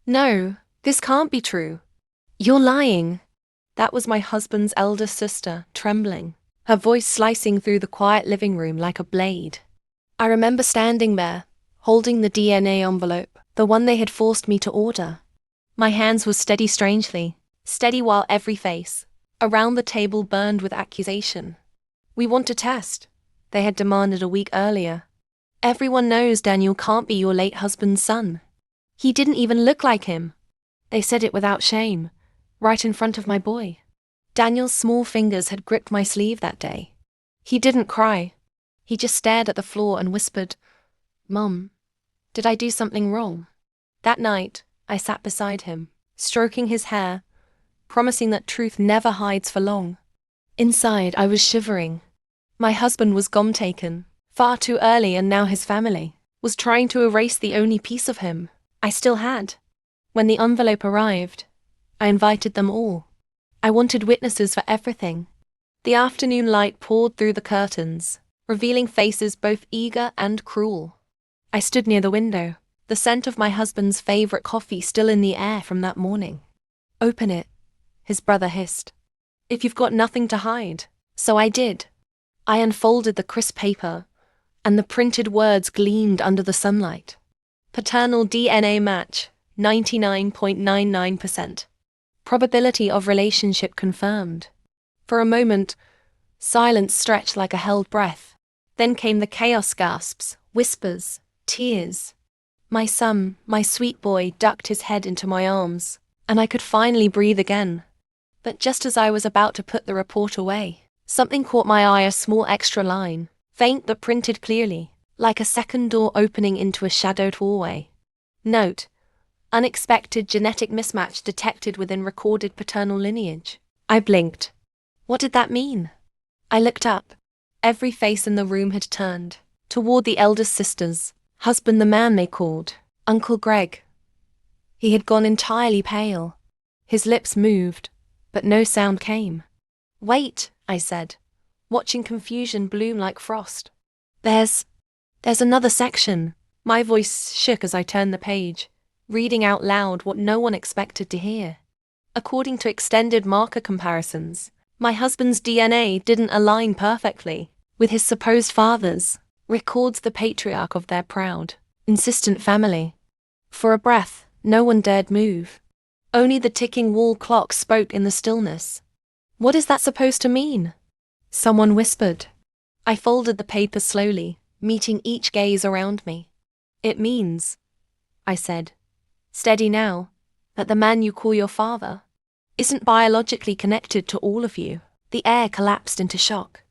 No, this can't be true. You're lying. That was my husband's elder sister, trembling, her voice slicing through the quiet living room like a blade. I remember standing there, holding the DNA envelope, the one they had forced me to order. My hands were steady strangely, steady while every face around the table burned with accusation. We want to test, they had demanded a week earlier. Everyone knows Daniel can't be your late husband's son. He didn't even look like him. They said it without shame, right in front of my boy. Daniel's small fingers had gripped my sleeve that day. He didn't cry. He just stared at the floor and whispered, "Mom, did I do something wrong?" That night, I sat beside him, stroking his hair, promising that truth never hides for long. Inside, I was shivering. My husband was gone-taken, far too early, and now his family was trying to erase the only piece of him I still had. When the envelope arrived, I invited them all. I wanted witnesses for everything. The afternoon light poured through the curtains, revealing faces both eager and cruel. I stood near the window, the scent of my husband's favorite coffee still in the air from that morning. "Open it," his brother hissed. "If you've got nothing to hide." So I did. I unfolded the crisp paper, and the printed words gleamed under the sunlight. Paternal DNA match, 99.99%. Probability of relationship confirmed. For a moment, silence stretched like a held breath. Then came the chaos gasps, whispers, tears. My son, my sweet boy, ducked his head into my arms, and I could finally breathe again. But just as I was about to put the report away, something caught my eye, a small extra line, faint but printed clearly, like a second door opening into a shadowed hallway. Note: unexpected genetic mismatch detected within recorded paternal lineage. I blinked. What did that mean? I looked up. Every face in the room had turned toward the eldest sister's husband, the man they called Uncle Greg. He had gone entirely pale. His lips moved, but no sound came. "Wait," I said, watching confusion bloom like frost. There's another section." My voice shook as I turned the page, reading out loud what no one expected to hear. According to extended marker comparisons, my husband's DNA didn't align perfectly with his supposed father's, records the patriarch of their proud, insistent family. For a breath, no one dared move. Only the ticking wall clock spoke in the stillness. "What is that supposed to mean?" someone whispered. I folded the paper slowly, meeting each gaze around me. "It means," I said, "steady now, that the man you call your father isn't biologically connected to all of you." The air collapsed into shock.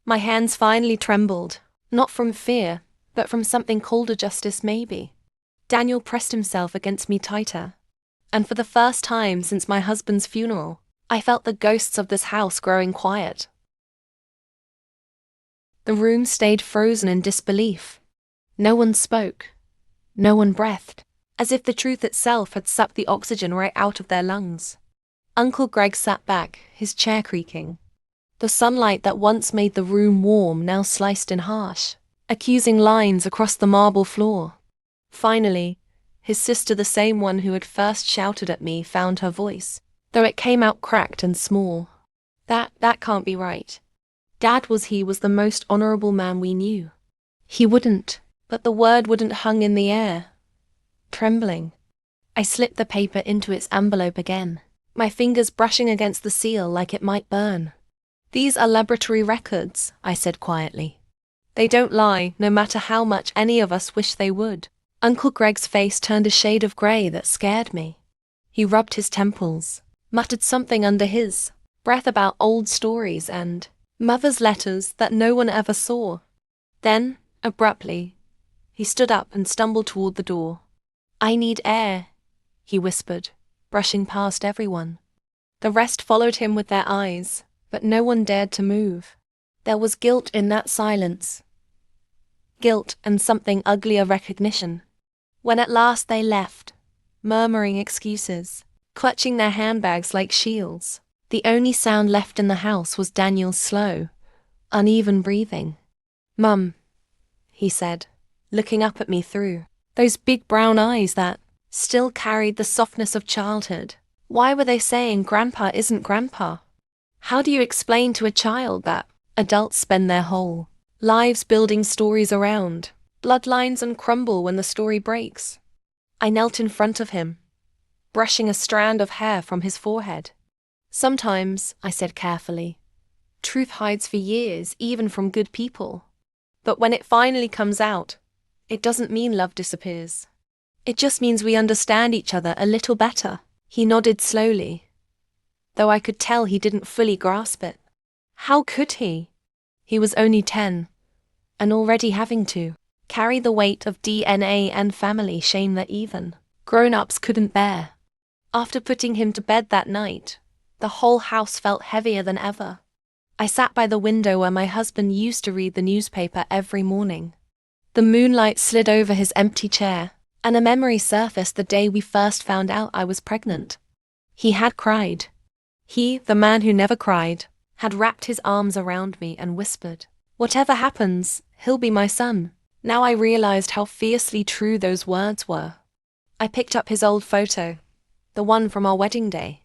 My hands finally trembled, not from fear, but from something colder, justice maybe. Daniel pressed himself against me tighter, and for the first time since my husband's funeral, I felt the ghosts of this house growing quiet. The room stayed frozen in disbelief. No one spoke. No one breathed, as if the truth itself had sucked the oxygen right out of their lungs. Uncle Greg sat back, his chair creaking. The sunlight that once made the room warm now sliced in harsh, accusing lines across the marble floor. Finally, his sister, the same one who had first shouted at me, found her voice, though it came out cracked and small. That can't be right. Dad was the most honorable man we knew. He wouldn't," but the word wouldn't hung in the air. Trembling, I slipped the paper into its envelope again, my fingers brushing against the seal like it might burn. "These are laboratory records," I said quietly. "They don't lie, no matter how much any of us wish they would." Uncle Greg's face turned a shade of grey that scared me. He rubbed his temples, muttered something under his breath about old stories and mother's letters that no one ever saw. Then, abruptly, he stood up and stumbled toward the door. "I need air," he whispered, brushing past everyone. The rest followed him with their eyes, but no one dared to move. There was guilt in that silence. Guilt and something uglier, recognition. When at last they left, murmuring excuses, clutching their handbags like shields, the only sound left in the house was Daniel's slow, uneven breathing. "Mum," he said, looking up at me through those big brown eyes that still carried the softness of childhood. Why were they saying grandpa isn't grandpa? How do you explain to a child that adults spend their whole lives building stories around bloodlines and crumble when the story breaks? I knelt in front of him, brushing a strand of hair from his forehead. Sometimes, I said carefully, truth hides for years, even from good people. But when it finally comes out, it doesn't mean love disappears. It just means we understand each other a little better. He nodded slowly, though I could tell he didn't fully grasp it. How could he? He was only 10, and already having to carry the weight of DNA and family shame that even grown-ups couldn't bear. After putting him to bed that night, the whole house felt heavier than ever. I sat by the window where my husband used to read the newspaper every morning. The moonlight slid over his empty chair, and a memory surfaced the day we first found out I was pregnant. He had cried. He, the man who never cried, had wrapped his arms around me and whispered, "Whatever happens, he'll be my son." Now I realized how fiercely true those words were. I picked up his old photo, the one from our wedding day.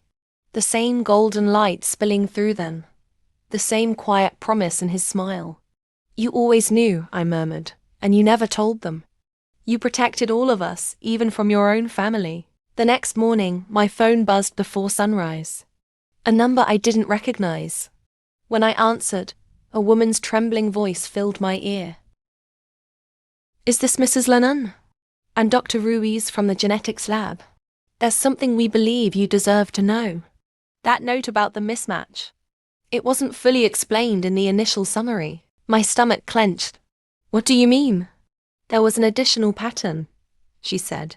The same golden light spilling through them. The same quiet promise in his smile. "You always knew," I murmured, "and you never told them. You protected all of us, even from your own family." The next morning, my phone buzzed before sunrise. A number I didn't recognize. When I answered, a woman's trembling voice filled my ear. "Is this Mrs. Lennon? And Dr. Ruiz from the genetics lab? There's something we believe you deserve to know." That note about the mismatch. It wasn't fully explained in the initial summary. My stomach clenched. "What do you mean?" "There was an additional pattern," she said.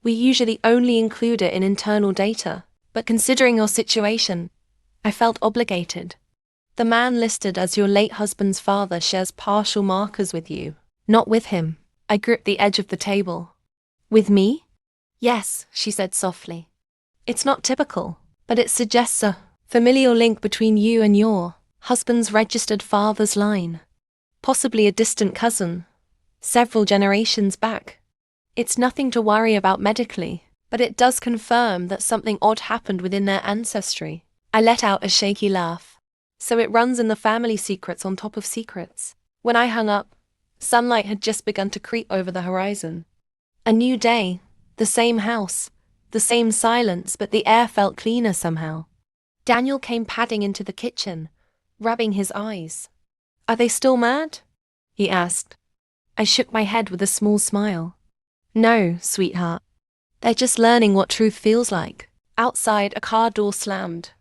"We usually only include it in internal data, but considering your situation, I felt obligated. The man listed as your late husband's father shares partial markers with you, not with him." I gripped the edge of the table. "With me?" "Yes," she said softly. "It's not typical, but it suggests a familial link between you and your husband's registered father's line. Possibly a distant cousin, several generations back. It's nothing to worry about medically, but it does confirm that something odd happened within their ancestry." I let out a shaky laugh. "So it runs in the family secrets on top of secrets." When I hung up, sunlight had just begun to creep over the horizon. A new day, the same house, the same silence, but the air felt cleaner somehow. Daniel came padding into the kitchen, rubbing his eyes. "Are they still mad?" he asked. I shook my head with a small smile. "No, sweetheart. They're just learning what truth feels like." Outside, a car door slammed.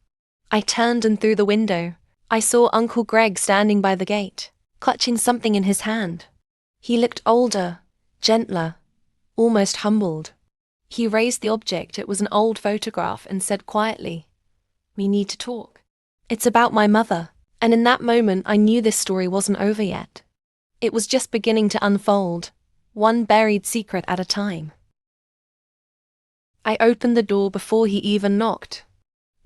I turned, and through the window, I saw Uncle Greg standing by the gate, clutching something in his hand. He looked older, gentler, almost humbled. He raised the object, it was an old photograph, and said quietly, "We need to talk. It's about my mother." And in that moment I knew this story wasn't over yet. It was just beginning to unfold, one buried secret at a time. I opened the door before he even knocked.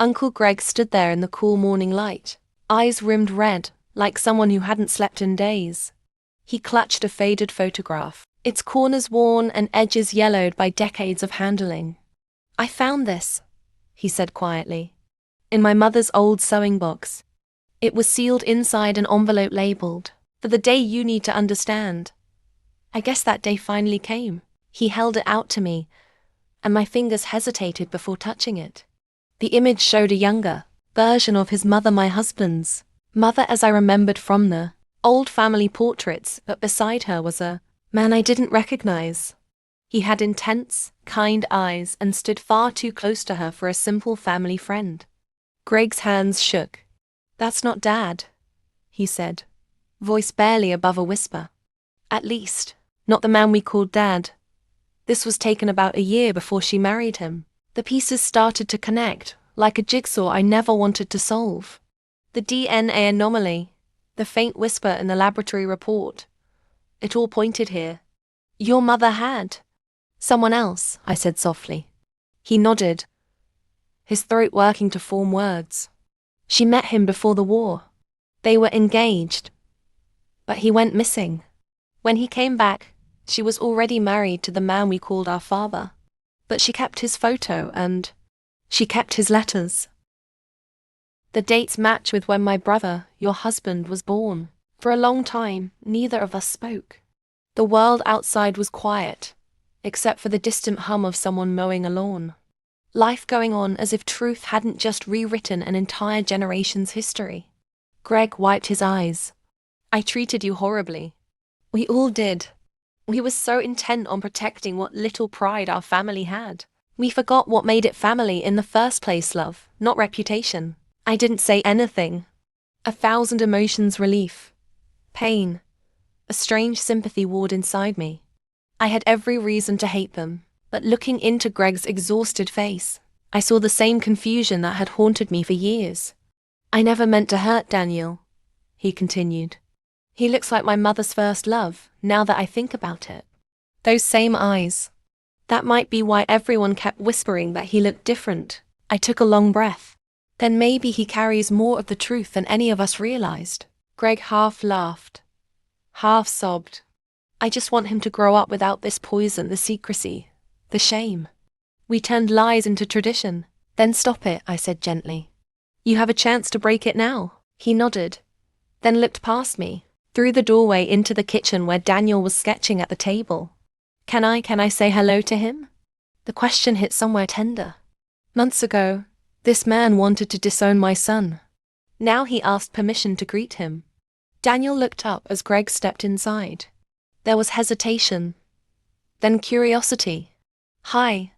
Uncle Greg stood there in the cool morning light, eyes rimmed red, like someone who hadn't slept in days. He clutched a faded photograph, its corners worn and edges yellowed by decades of handling. "I found this," he said quietly, "in my mother's old sewing box. It was sealed inside an envelope labeled, 'For the day you need to understand.' I guess that day finally came." He held it out to me, and my fingers hesitated before touching it. The image showed a younger version of his mother, my husband's mother as I remembered from the old family portraits, but beside her was a man I didn't recognize. He had intense, kind eyes and stood far too close to her for a simple family friend. Greg's hands shook. "That's not Dad," he said, voice barely above a whisper. "At least, not the man we called Dad. This was taken about a year before she married him." The pieces started to connect, like a jigsaw I never wanted to solve. The DNA anomaly, the faint whisper in the laboratory report. It all pointed here. "Your mother had someone else," I said softly. He nodded, his throat working to form words. "She met him before the war. They were engaged. But he went missing. When he came back, she was already married to the man we called our father. But she kept his photo and she kept his letters. The dates match with when my brother, your husband, was born. For a long time, neither of us spoke. The world outside was quiet, except for the distant hum of someone mowing a lawn. Life going on as if truth hadn't just rewritten an entire generation's history. Greg wiped his eyes. I treated you horribly. We all did. We were so intent on protecting what little pride our family had. We forgot what made it family in the first place, love, not reputation. I didn't say anything. 1,000 emotions relief. Pain. A strange sympathy warred inside me. I had every reason to hate them, but looking into Greg's exhausted face, I saw the same confusion that had haunted me for years. I never meant to hurt Daniel, he continued. He looks like my mother's first love, now that I think about it. Those same eyes. That might be why everyone kept whispering that he looked different. I took a long breath. Then maybe he carries more of the truth than any of us realized. Greg half laughed, half sobbed. I just want him to grow up without this poison, the secrecy, the shame. We turned lies into tradition. Then stop it, I said gently. You have a chance to break it now. He nodded, then looked past me, through the doorway into the kitchen where Daniel was sketching at the table. Can I say hello to him? The question hit somewhere tender. Months ago, this man wanted to disown my son. Now he asked permission to greet him. Daniel looked up as Greg stepped inside. There was hesitation, then curiosity. Hi,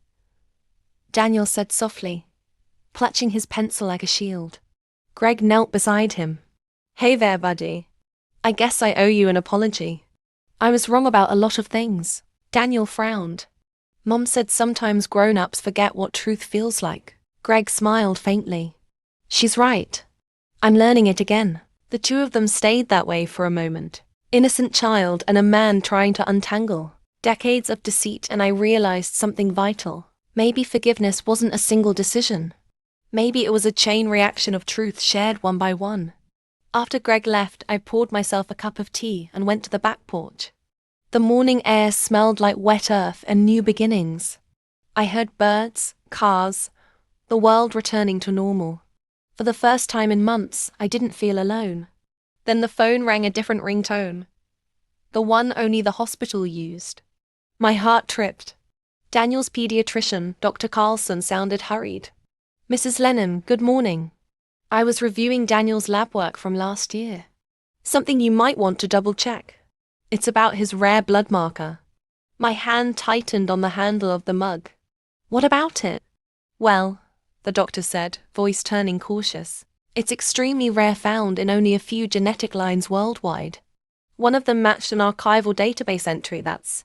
Daniel said softly, clutching his pencil like a shield. Greg knelt beside him. Hey there, buddy. I guess I owe you an apology. I was wrong about a lot of things. Daniel frowned. Mom said sometimes grown-ups forget what truth feels like. Greg smiled faintly. She's right. I'm learning it again. The two of them stayed that way for a moment. Innocent child and a man trying to untangle. Decades of deceit, and I realized something vital. Maybe forgiveness wasn't a single decision. Maybe it was a chain reaction of truth shared one by one. After Greg left, I poured myself a cup of tea and went to the back porch. The morning air smelled like wet earth and new beginnings. I heard birds, cars, the world returning to normal. For the first time in months, I didn't feel alone. Then the phone rang a different ringtone. The one only the hospital used. My heart tripped. Daniel's pediatrician, Dr. Carlson, sounded hurried. Mrs. Lennon, good morning. I was reviewing Daniel's lab work from last year. Something you might want to double-check. It's about his rare blood marker. My hand tightened on the handle of the mug. What about it? Well, the doctor said, voice turning cautious. It's extremely rare, found in only a few genetic lines worldwide. One of them matched an archival database entry that's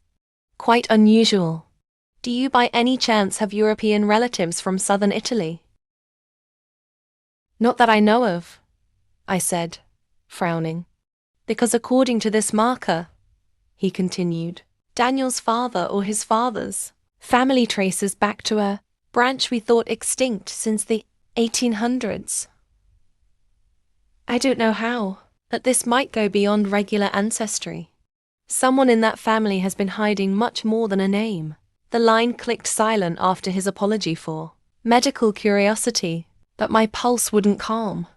quite unusual. Do you by any chance have European relatives from southern Italy? Not that I know of, I said, frowning. Because according to this marker, he continued, Daniel's father or his father's family traces back to a branch we thought extinct since the 1800s. I don't know how, but this might go beyond regular ancestry. Someone in that family has been hiding much more than a name. The line clicked silent after his apology for medical curiosity, but my pulse wouldn't calm.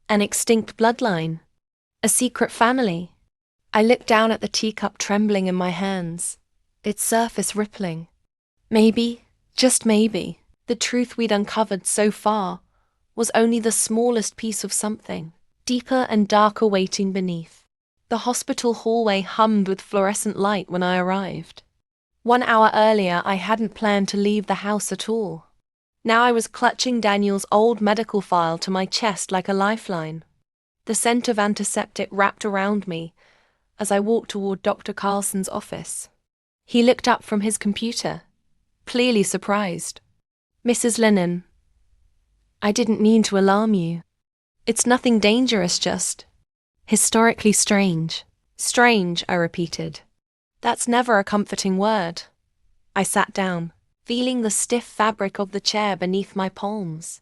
An extinct bloodline. A secret family. I looked down at the teacup trembling in my hands, its surface rippling. Maybe, just maybe, the truth we'd uncovered so far was only the smallest piece of something, deeper and darker waiting beneath. The hospital hallway hummed with fluorescent light when I arrived. 1 hour earlier, I hadn't planned to leave the house at all. Now I was clutching Daniel's old medical file to my chest like a lifeline. The scent of antiseptic wrapped around me as I walked toward Dr. Carlson's office. He looked up from his computer, clearly surprised. Mrs. Lennon, I didn't mean to alarm you. It's nothing dangerous, just historically strange. Strange, I repeated. That's never a comforting word. I sat down, feeling the stiff fabric of the chair beneath my palms.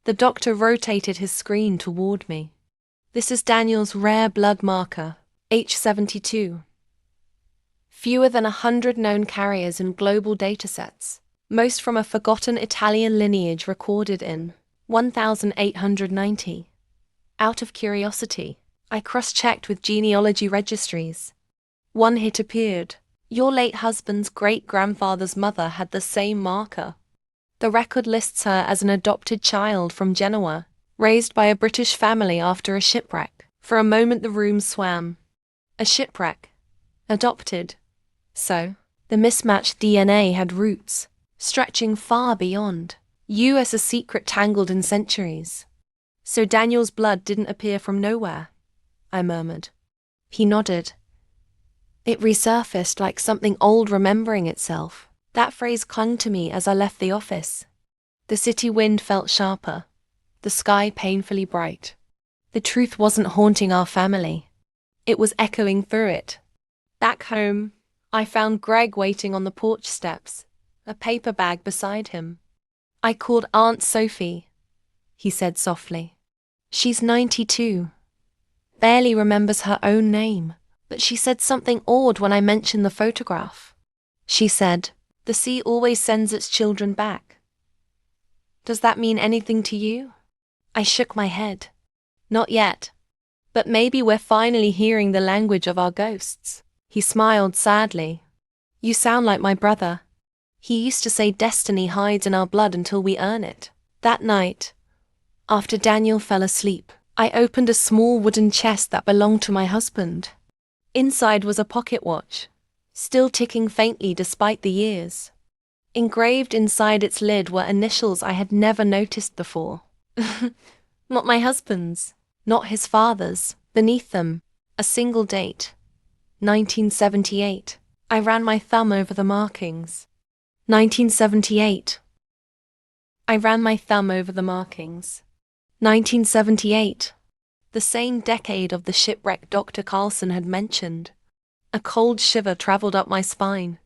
The doctor rotated his screen toward me. This is Daniel's rare blood marker, H72. Fewer than 100 known carriers in global datasets. most from a forgotten Italian lineage recorded in 1890. Out of curiosity, I cross-checked with genealogy registries. One hit appeared. Your late husband's great-grandfather's mother had the same marker. The record lists her as an adopted child from Genoa, raised by a British family after a shipwreck. For a moment the room swam. A shipwreck. Adopted. So, the mismatched DNA had roots, stretching far beyond you as a secret tangled in centuries. So Daniel's blood didn't appear from nowhere, I murmured. He nodded. It resurfaced like something old remembering itself. That phrase clung to me as I left the office. The city wind felt sharper, the sky painfully bright. The truth wasn't haunting our family. It was echoing through it. Back home, I found Greg waiting on the porch steps, a paper bag beside him. I called Aunt Sophie, he said softly. She's 92. Barely remembers her own name, but she said something odd when I mentioned the photograph. She said, "The sea always sends its children back." Does that mean anything to you? I shook my head. Not yet. But maybe we're finally hearing the language of our ghosts. He smiled sadly. You sound like my brother. He used to say destiny hides in our blood until we earn it. That night, after Daniel fell asleep, I opened a small wooden chest that belonged to my husband. Inside was a pocket watch, still ticking faintly despite the years. Engraved inside its lid were initials I had never noticed before. Not my husband's, not his father's. Beneath them, a single date. 1978. I ran my thumb over the markings. 1978. I ran my thumb over the markings. 1978. The same decade of the shipwreck Dr. Carlson had mentioned. A cold shiver traveled up my spine.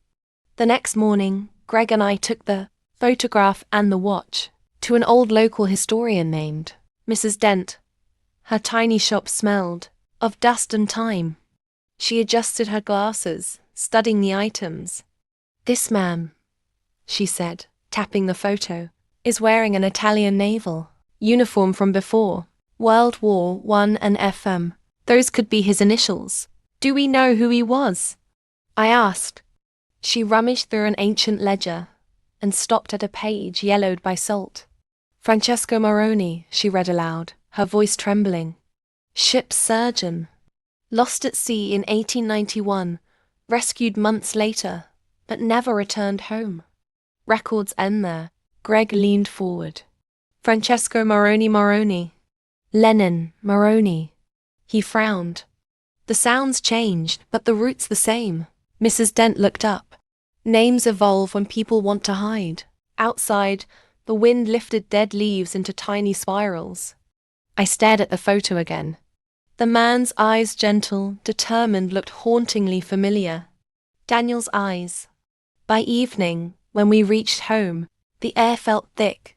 The next morning, Greg and I took the photograph and the watch to an old local historian named Mrs. Dent. Her tiny shop smelled of dust and time. She adjusted her glasses, studying the items. This man, she said, tapping the photo, is wearing an Italian naval uniform from before World War I and FM. Those could be his initials. Do we know who he was? I asked. She rummaged through an ancient ledger and stopped at a page yellowed by salt. Francesco Moroni, she read aloud, her voice trembling. Ship's surgeon. Lost at sea in 1891, rescued months later, but never returned home. Records end there. Greg leaned forward. Francesco Moroni. Lenin, Moroni. He frowned. The sounds changed, but the root's the same. Mrs. Dent looked up. Names evolve when people want to hide. Outside, the wind lifted dead leaves into tiny spirals. I stared at the photo again. The man's eyes, gentle, determined, looked hauntingly familiar. Daniel's eyes. By evening, when we reached home, the air felt thick,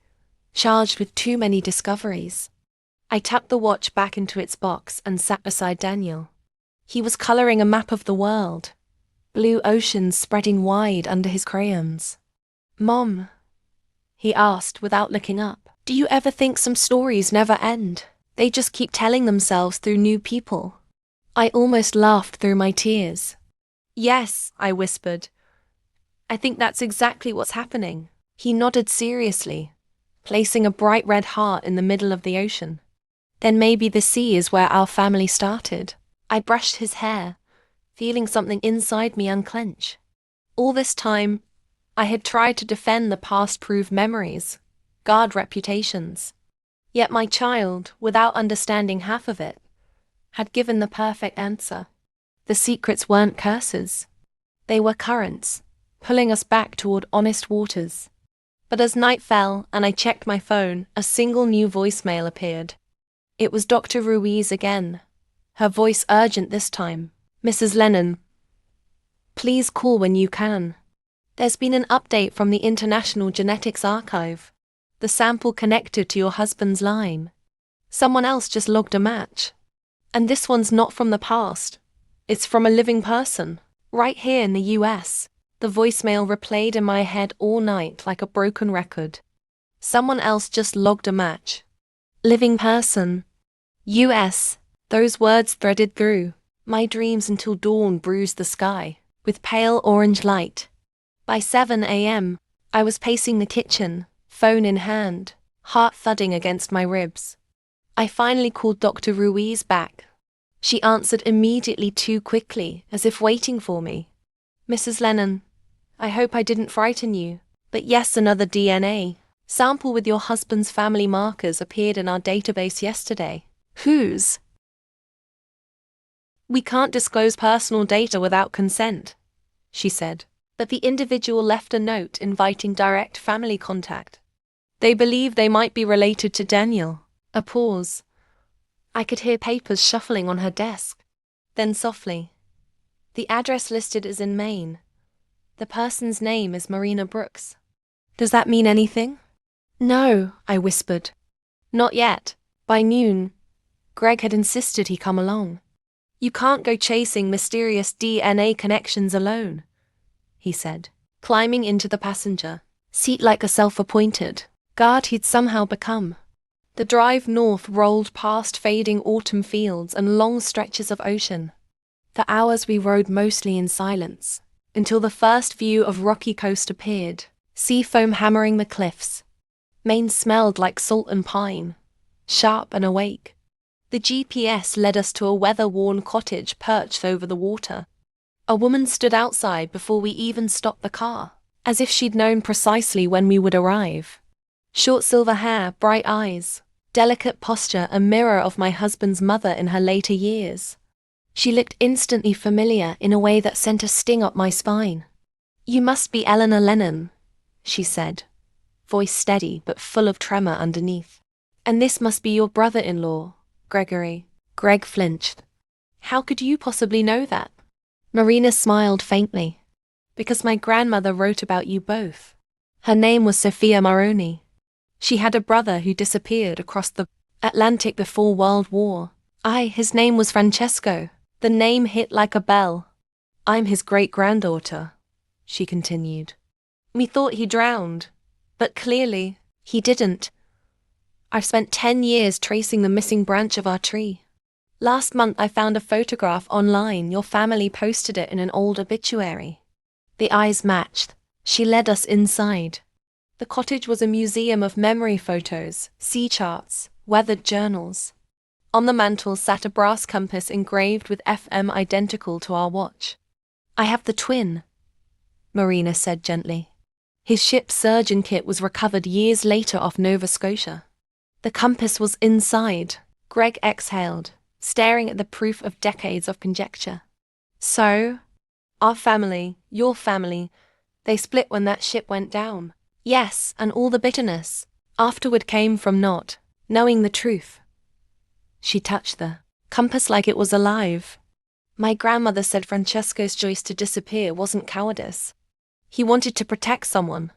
charged with too many discoveries. I tucked the watch back into its box and sat beside Daniel. He was coloring a map of the world, blue oceans spreading wide under his crayons. Mom, he asked without looking up, do you ever think some stories never end? They just keep telling themselves through new people. I almost laughed through my tears. Yes, I whispered. I think that's exactly what's happening. He nodded seriously, placing a bright red heart in the middle of the ocean. Then maybe the sea is where our family started. I brushed his hair, feeling something inside me unclench. All this time, I had tried to defend the past-proved memories, guard reputations. Yet my child, without understanding half of it, had given the perfect answer. The secrets weren't curses. They were currents, pulling us back toward honest waters. But as night fell and I checked my phone, a single new voicemail appeared. It was Dr. Ruiz again, her voice urgent this time. Mrs. Lennon, please call when you can. There's been an update from the International Genetics Archive. The sample connected to your husband's line. Someone else just logged a match. And this one's not from the past. It's from a living person, right here in the US. The voicemail replayed in my head all night like a broken record. Someone else just logged a match. Living person. US. Those words threaded through my dreams until dawn bruised the sky with pale orange light. By 7 a.m., I was pacing the kitchen, phone in hand, heart thudding against my ribs. I finally called Dr. Ruiz back. She answered immediately, too quickly, as if waiting for me. Mrs. Lennon, I hope I didn't frighten you, but yes, another DNA sample with your husband's family markers appeared in our database yesterday. Whose? We can't disclose personal data without consent, she said, but the individual left a note inviting direct family contact. They believe they might be related to Daniel. A pause. I could hear papers shuffling on her desk. Then softly. The address listed is in Maine. The person's name is Marina Brooks. Does that mean anything? No, I whispered. Not yet. By noon, Greg had insisted he come along. You can't go chasing mysterious DNA connections alone, he said, climbing into the passenger seat like a self-appointed guard he'd somehow become. The drive north rolled past fading autumn fields and long stretches of ocean. For hours we rode mostly in silence, until the first view of rocky coast appeared, sea foam hammering the cliffs. Maine smelled like salt and pine, sharp and awake. The GPS led us to a weather-worn cottage perched over the water. A woman stood outside before we even stopped the car, as if she'd known precisely when we would arrive. Short silver hair, bright eyes, delicate posture, a mirror of my husband's mother in her later years. She looked instantly familiar in a way that sent a sting up my spine. You must be Eleanor Lennon, she said, voice steady but full of tremor underneath. And this must be your brother-in-law, Gregory. Greg flinched. How could you possibly know that? Marina smiled faintly. Because my grandmother wrote about you both. Her name was Sophia Maroni. She had a brother who disappeared across the Atlantic before World War. His name was Francesco. The name hit like a bell. I'm his great-granddaughter, she continued. We thought he drowned, but clearly, he didn't. I've spent 10 years tracing the missing branch of our tree. Last month I found a photograph online. Your family posted it in an old obituary. The eyes matched. She led us inside. The cottage was a museum of memory photos, sea charts, weathered journals. On the mantel sat a brass compass engraved with FM identical to our watch. I have the twin, Marina said gently. His ship's surgeon kit was recovered years later off Nova Scotia. The compass was inside. Greg exhaled, staring at the proof of decades of conjecture. So, our family, your family, they split when that ship went down. Yes, and all the bitterness afterward came from not knowing the truth. She touched the compass like it was alive. My grandmother said Francesco's choice to disappear wasn't cowardice. He wanted to protect someone.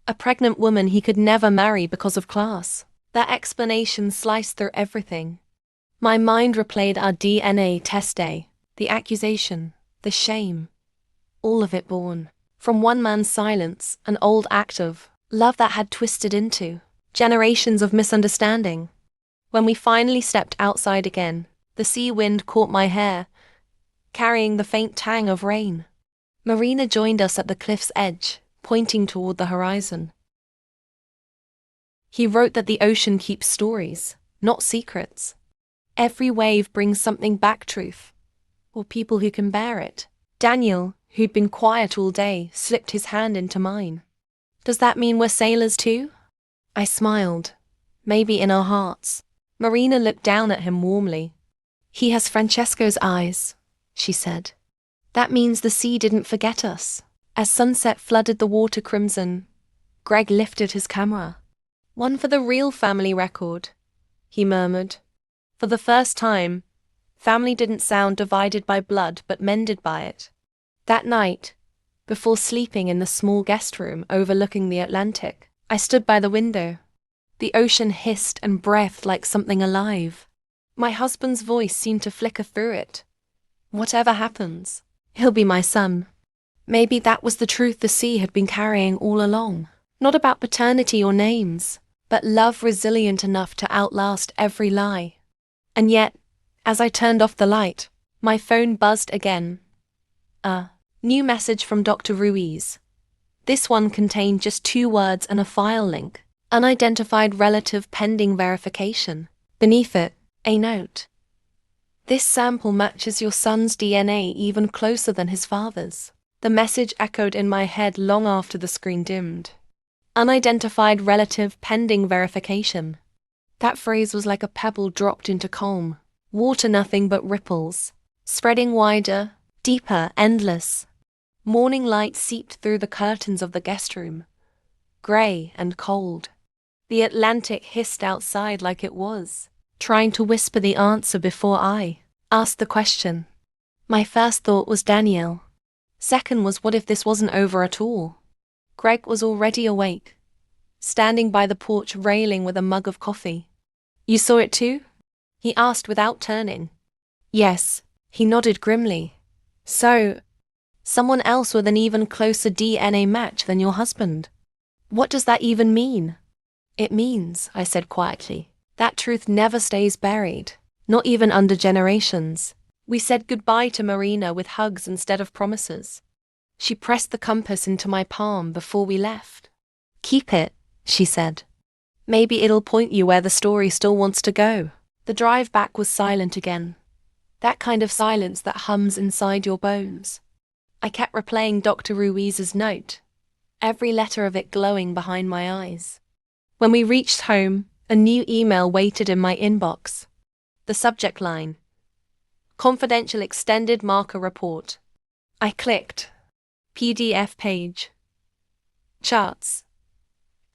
A pregnant woman he could never marry because of class. That explanation sliced through everything. My mind replayed our DNA test day, the accusation, the shame. All of it born from one man's silence, an old act of love that had twisted into generations of misunderstanding. When we finally stepped outside again, the sea wind caught my hair, carrying the faint tang of rain. Marina joined us at the cliff's edge, pointing toward the horizon. He wrote that the ocean keeps stories, not secrets. Every wave brings something back, truth, or people who can bear it. Daniel, who'd been quiet all day, slipped his hand into mine. Does that mean we're sailors too? I smiled. Maybe in our hearts. Marina looked down at him warmly. He has Francesco's eyes, she said. That means the sea didn't forget us. As sunset flooded the water crimson, Greg lifted his camera. One for the real family record, he murmured. For the first time, family didn't sound divided by blood but mended by it. That night, before sleeping in the small guest room overlooking the Atlantic, I stood by the window. The ocean hissed and breathed like something alive. My husband's voice seemed to flicker through it. Whatever happens, he'll be my son. Maybe that was the truth the sea had been carrying all along. Not about paternity or names, but love resilient enough to outlast every lie. And yet, as I turned off the light, my phone buzzed again. A new message from Dr. Ruiz. This one contained just 2 words and a file link. Unidentified relative pending verification. Beneath it, a note. This sample matches your son's DNA even closer than his father's. The message echoed in my head long after the screen dimmed. Unidentified relative pending verification. That phrase was like a pebble dropped into calm. Water nothing but ripples. Spreading wider, deeper, endless. Morning light seeped through the curtains of the guest room. Grey and cold. The Atlantic hissed outside like it was, trying to whisper the answer before I asked the question. My first thought was Danielle. Second was, what if this wasn't over at all? Greg was already awake, standing by the porch railing with a mug of coffee. You saw it too? He asked without turning. Yes, he nodded grimly. So, someone else with an even closer DNA match than your husband. What does that even mean? It means, I said quietly, that truth never stays buried, not even under generations. We said goodbye to Marina with hugs instead of promises. She pressed the compass into my palm before we left. Keep it, she said. Maybe it'll point you where the story still wants to go. The drive back was silent again. That kind of silence that hums inside your bones. I kept replaying Dr. Ruiz's note, every letter of it glowing behind my eyes. When we reached home, a new email waited in my inbox. The subject line: Confidential Extended Marker Report. I clicked. PDF page. Charts.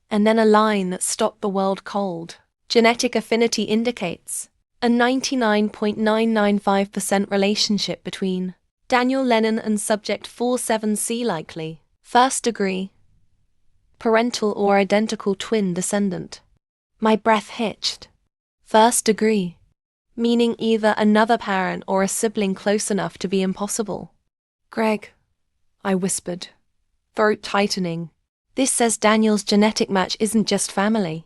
And then a line that stopped the world cold. Genetic affinity indicates a 99.995% relationship between Daniel Lennon and subject 47C likely. First degree. Parental or identical twin descendant. My breath hitched. First degree. Meaning either another parent or a sibling close enough to be impossible. Greg, I whispered, throat tightening. This says Daniel's genetic match isn't just family.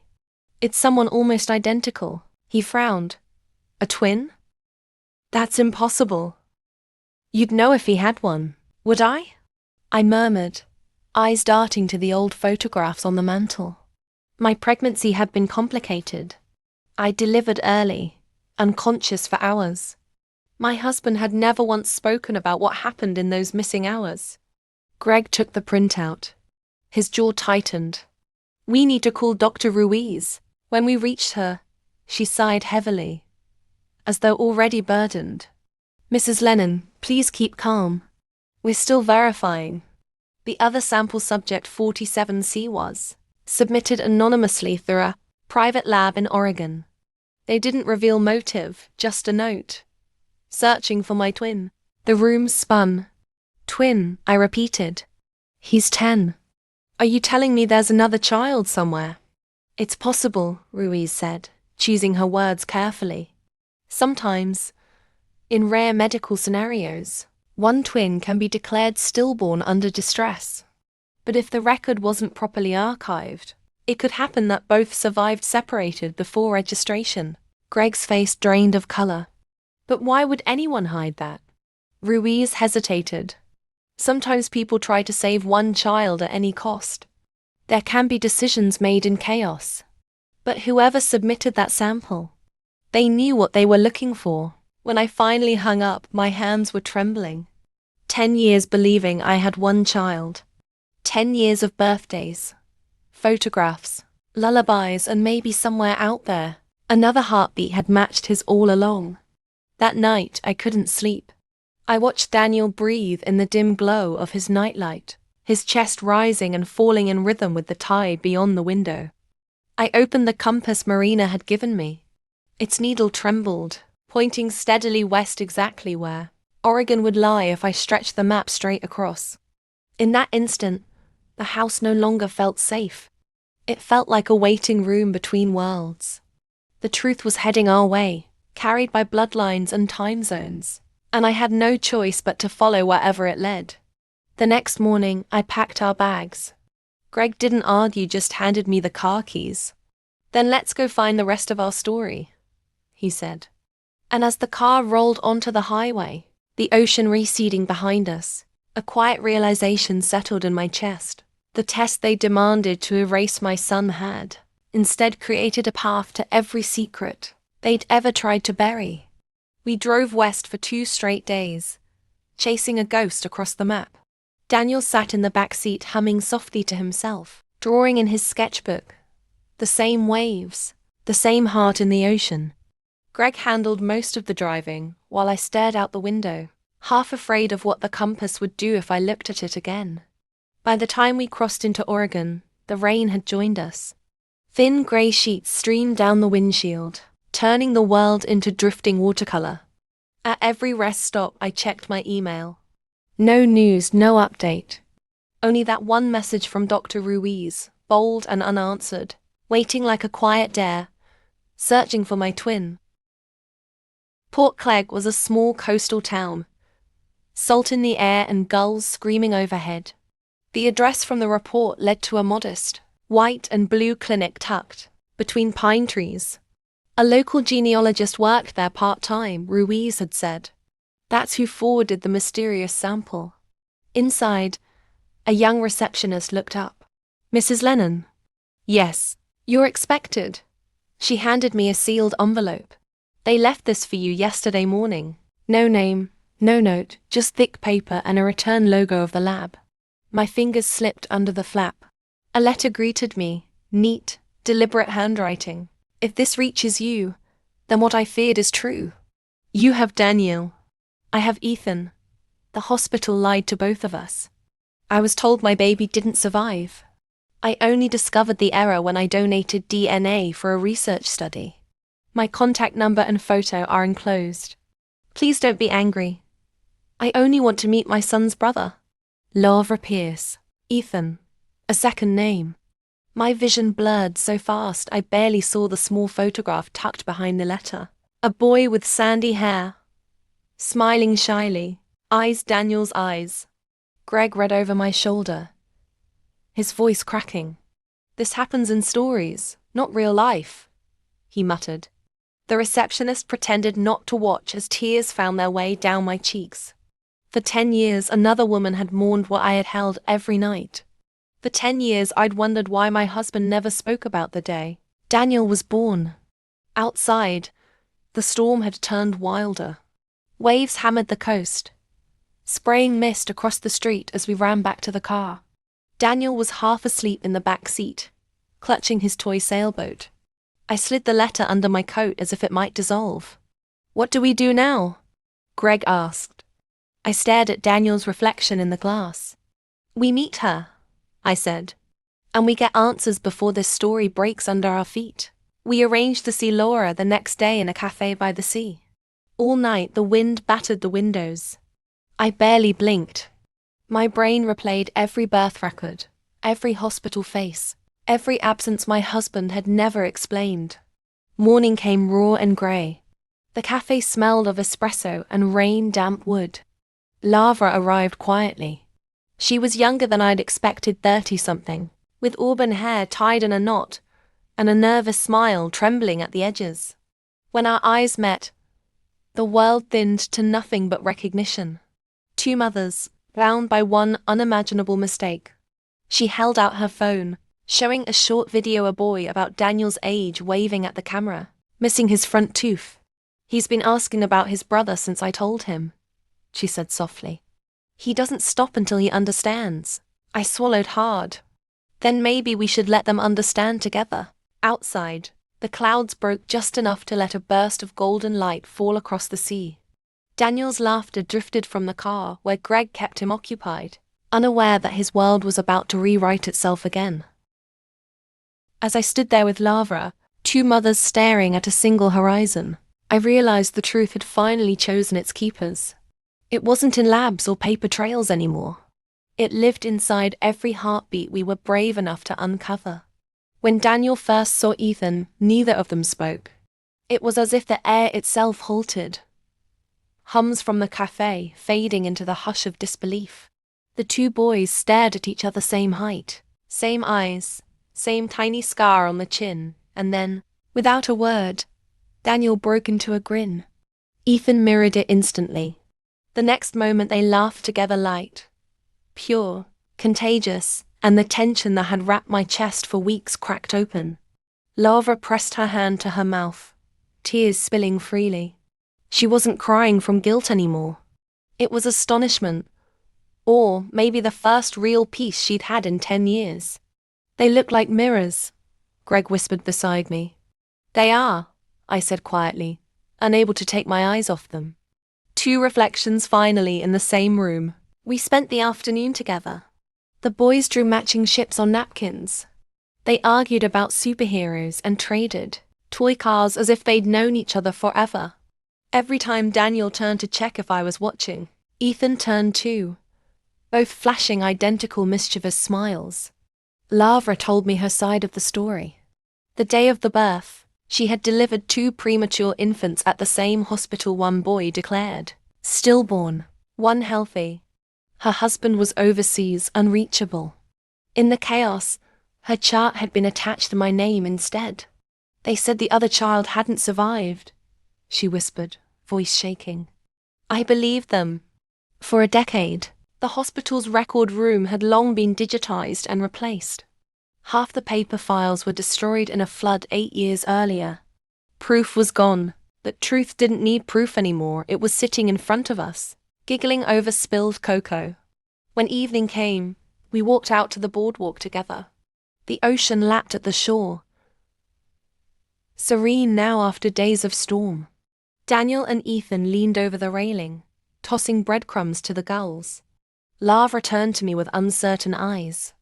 It's someone almost identical. He frowned. A twin? That's impossible. You'd know if he had one, would I? I murmured, eyes darting to the old photographs on the mantel. My pregnancy had been complicated. I delivered early, unconscious for hours. My husband had never once spoken about what happened in those missing hours. Greg took the printout. His jaw tightened. We need to call Dr. Ruiz. When we reached her, she sighed heavily, as though already burdened. Mrs. Lennon, please keep calm. We're still verifying. The other sample subject 47C was submitted anonymously through a private lab in Oregon. They didn't reveal motive, just a note. Searching for my twin. The room spun. Twin, I repeated. He's 10. Are you telling me there's another child somewhere? It's possible, Ruiz said, choosing her words carefully. Sometimes, in rare medical scenarios, one twin can be declared stillborn under distress. But if the record wasn't properly archived, it could happen that both survived separated before registration. Greg's face drained of color. But why would anyone hide that? Ruiz hesitated. Sometimes people try to save one child at any cost. There can be decisions made in chaos. But whoever submitted that sample, they knew what they were looking for. When I finally hung up, my hands were trembling. 10 years believing I had one child. 10 years of birthdays, photographs, lullabies, and maybe somewhere out there, another heartbeat had matched his all along. That night, I couldn't sleep. I watched Daniel breathe in the dim glow of his nightlight, his chest rising and falling in rhythm with the tide beyond the window. I opened the compass Marina had given me. Its needle trembled, pointing steadily west, exactly where Oregon would lie if I stretched the map straight across. In that instant, the house no longer felt safe. It felt like a waiting room between worlds. The truth was heading our way, carried by bloodlines and time zones, and I had no choice but to follow wherever it led. The next morning, I packed our bags. Greg didn't argue, just handed me the car keys. "Then let's go find the rest of our story," he said. And as the car rolled onto the highway, the ocean receding behind us, a quiet realization settled in my chest. The test they demanded to erase my son had, instead, created a path to every secret they'd ever tried to bury. We drove west for 2 straight days, chasing a ghost across the map. Daniel sat in the back seat humming softly to himself, drawing in his sketchbook. The same waves, the same heart in the ocean. Greg handled most of the driving, while I stared out the window, half afraid of what the compass would do if I looked at it again. By the time we crossed into Oregon, the rain had joined us. Thin grey sheets streamed down the windshield, turning the world into drifting watercolor. At every rest stop, I checked my email. No news, no update. Only that one message from Dr. Ruiz, bold and unanswered, waiting like a quiet dare, searching for my twin. Port Clegg was a small coastal town, salt in the air and gulls screaming overhead. The address from the report led to a modest, white and blue clinic tucked between pine trees. A local genealogist worked there part-time, Ruiz had said. That's who forwarded the mysterious sample. Inside, a young receptionist looked up. "Mrs. Lennon?" "Yes, you're expected." She handed me a sealed envelope. "They left this for you yesterday morning. No name, no note, just thick paper and a return logo of the lab." My fingers slipped under the flap. A letter greeted me, neat, deliberate handwriting. "If this reaches you, then what I feared is true. You have Daniel. I have Ethan. The hospital lied to both of us. I was told my baby didn't survive. I only discovered the error when I donated DNA for a research study. My contact number and photo are enclosed. Please don't be angry. I only want to meet my son's brother. Lavra Pierce. Ethan. A second name." My vision blurred so fast I barely saw the small photograph tucked behind the letter. A boy with sandy hair, smiling shyly, eyes Daniel's eyes. Greg read over my shoulder, his voice cracking. "This happens in stories, not real life," he muttered. The receptionist pretended not to watch as tears found their way down my cheeks. For 10 years, another woman had mourned what I had held every night. For 10 years, I'd wondered why my husband never spoke about the day Daniel was born. Outside, the storm had turned wilder. Waves hammered the coast, spraying mist across the street as we ran back to the car. Daniel was half asleep in the back seat, clutching his toy sailboat. I slid the letter under my coat as if it might dissolve. "What do we do now?" Greg asked. I stared at Daniel's reflection in the glass. "We meet her," I said, "and we get answers before this story breaks under our feet." We arranged to see Laura the next day in a cafe by the sea. All night the wind battered the windows. I barely blinked. My brain replayed every birth record, every hospital face, every absence my husband had never explained. Morning came raw and grey. The cafe smelled of espresso and rain-damp wood. Lavra arrived quietly. She was younger than I'd expected, 30-something, with auburn hair tied in a knot, and a nervous smile trembling at the edges. When our eyes met, the world thinned to nothing but recognition. 2 mothers, bound by one unimaginable mistake. She held out her phone, showing a short video a boy about Daniel's age waving at the camera, missing his front tooth. "He's been asking about his brother since I told him," she said softly. "He doesn't stop until he understands." I swallowed hard. Then maybe we should let them understand together. Outside, the clouds broke just enough to let a burst of golden light fall across the sea. Daniel's laughter drifted from the car where Greg kept him occupied, unaware that his world was about to rewrite itself again. As I stood there with Lavra, 2 mothers staring at a single horizon, I realized the truth had finally chosen its keepers. It wasn't in labs or paper trails anymore. It lived inside every heartbeat we were brave enough to uncover. When Daniel first saw Ethan, neither of them spoke. It was as if the air itself halted. Hums from the cafe fading into the hush of disbelief. The two boys stared at each other, same height, same eyes, same tiny scar on the chin, and then, without a word, Daniel broke into a grin. Ethan mirrored it instantly. The next moment they laughed together, light, pure, contagious, and the tension that had wrapped my chest for weeks cracked open. Lara pressed her hand to her mouth, tears spilling freely. She wasn't crying from guilt anymore. It was astonishment, or maybe the first real peace she'd had in 10 years. "They look like mirrors," Greg whispered beside me. "They are," I said quietly, unable to take my eyes off them. Two reflections finally in the same room. We spent the afternoon together. The boys drew matching ships on napkins. They argued about superheroes and traded toy cars as if they'd known each other forever. Every time Daniel turned to check if I was watching, Ethan turned too, both flashing identical mischievous smiles. Lara told me her side of the story. The day of the birth, she had delivered 2 premature infants at the same hospital. One boy declared stillborn, one healthy. Her husband was overseas, unreachable. In the chaos, her chart had been attached to my name instead. "They said the other child hadn't survived," she whispered, voice shaking. I believed them. For a decade, the hospital's record room had long been digitized and replaced. Half the paper files were destroyed in a flood 8 years earlier. Proof was gone, but truth didn't need proof anymore. It was sitting in front of us, giggling over spilled cocoa. When evening came, we walked out to the boardwalk together. The ocean lapped at the shore, serene now after days of storm. Daniel and Ethan leaned over the railing, tossing breadcrumbs to the gulls. Lara turned to me with uncertain eyes.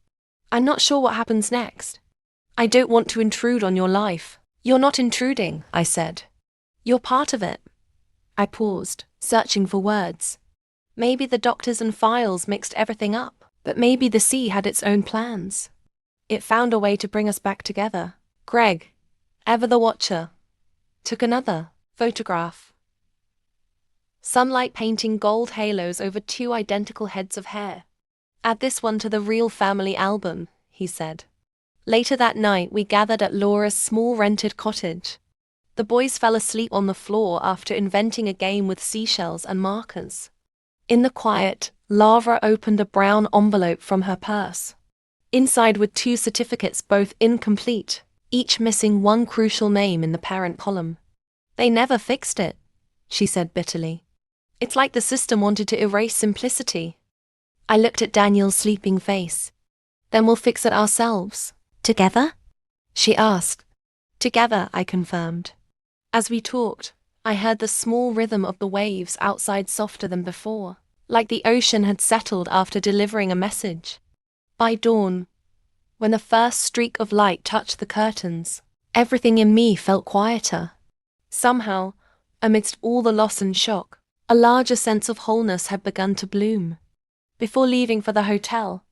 "I'm not sure what happens next. I don't want to intrude on your life." "You're not intruding," I said. "You're part of it." I paused, searching for words. Maybe the doctors and files mixed everything up, but maybe the sea had its own plans. It found a way to bring us back together. Greg, ever the watcher, took another photograph. Sunlight painting gold halos over 2 identical heads of hair. "Add this one to the real family album," he said. Later that night, we gathered at Laura's small rented cottage. The boys fell asleep on the floor after inventing a game with seashells and markers. In the quiet, Lara opened a brown envelope from her purse. Inside were 2 certificates, both incomplete, each missing one crucial name in the parent column. "They never fixed it," she said bitterly. "It's like the system wanted to erase simplicity." I looked at Daniel's sleeping face. "Then we'll fix it ourselves. Together?" she asked. "Together," I confirmed. As we talked, I heard the small rhythm of the waves outside softer than before, like the ocean had settled after delivering a message. By dawn, when the first streak of light touched the curtains, everything in me felt quieter. Somehow, amidst all the loss and shock, a larger sense of wholeness had begun to bloom. Before leaving for the hotel,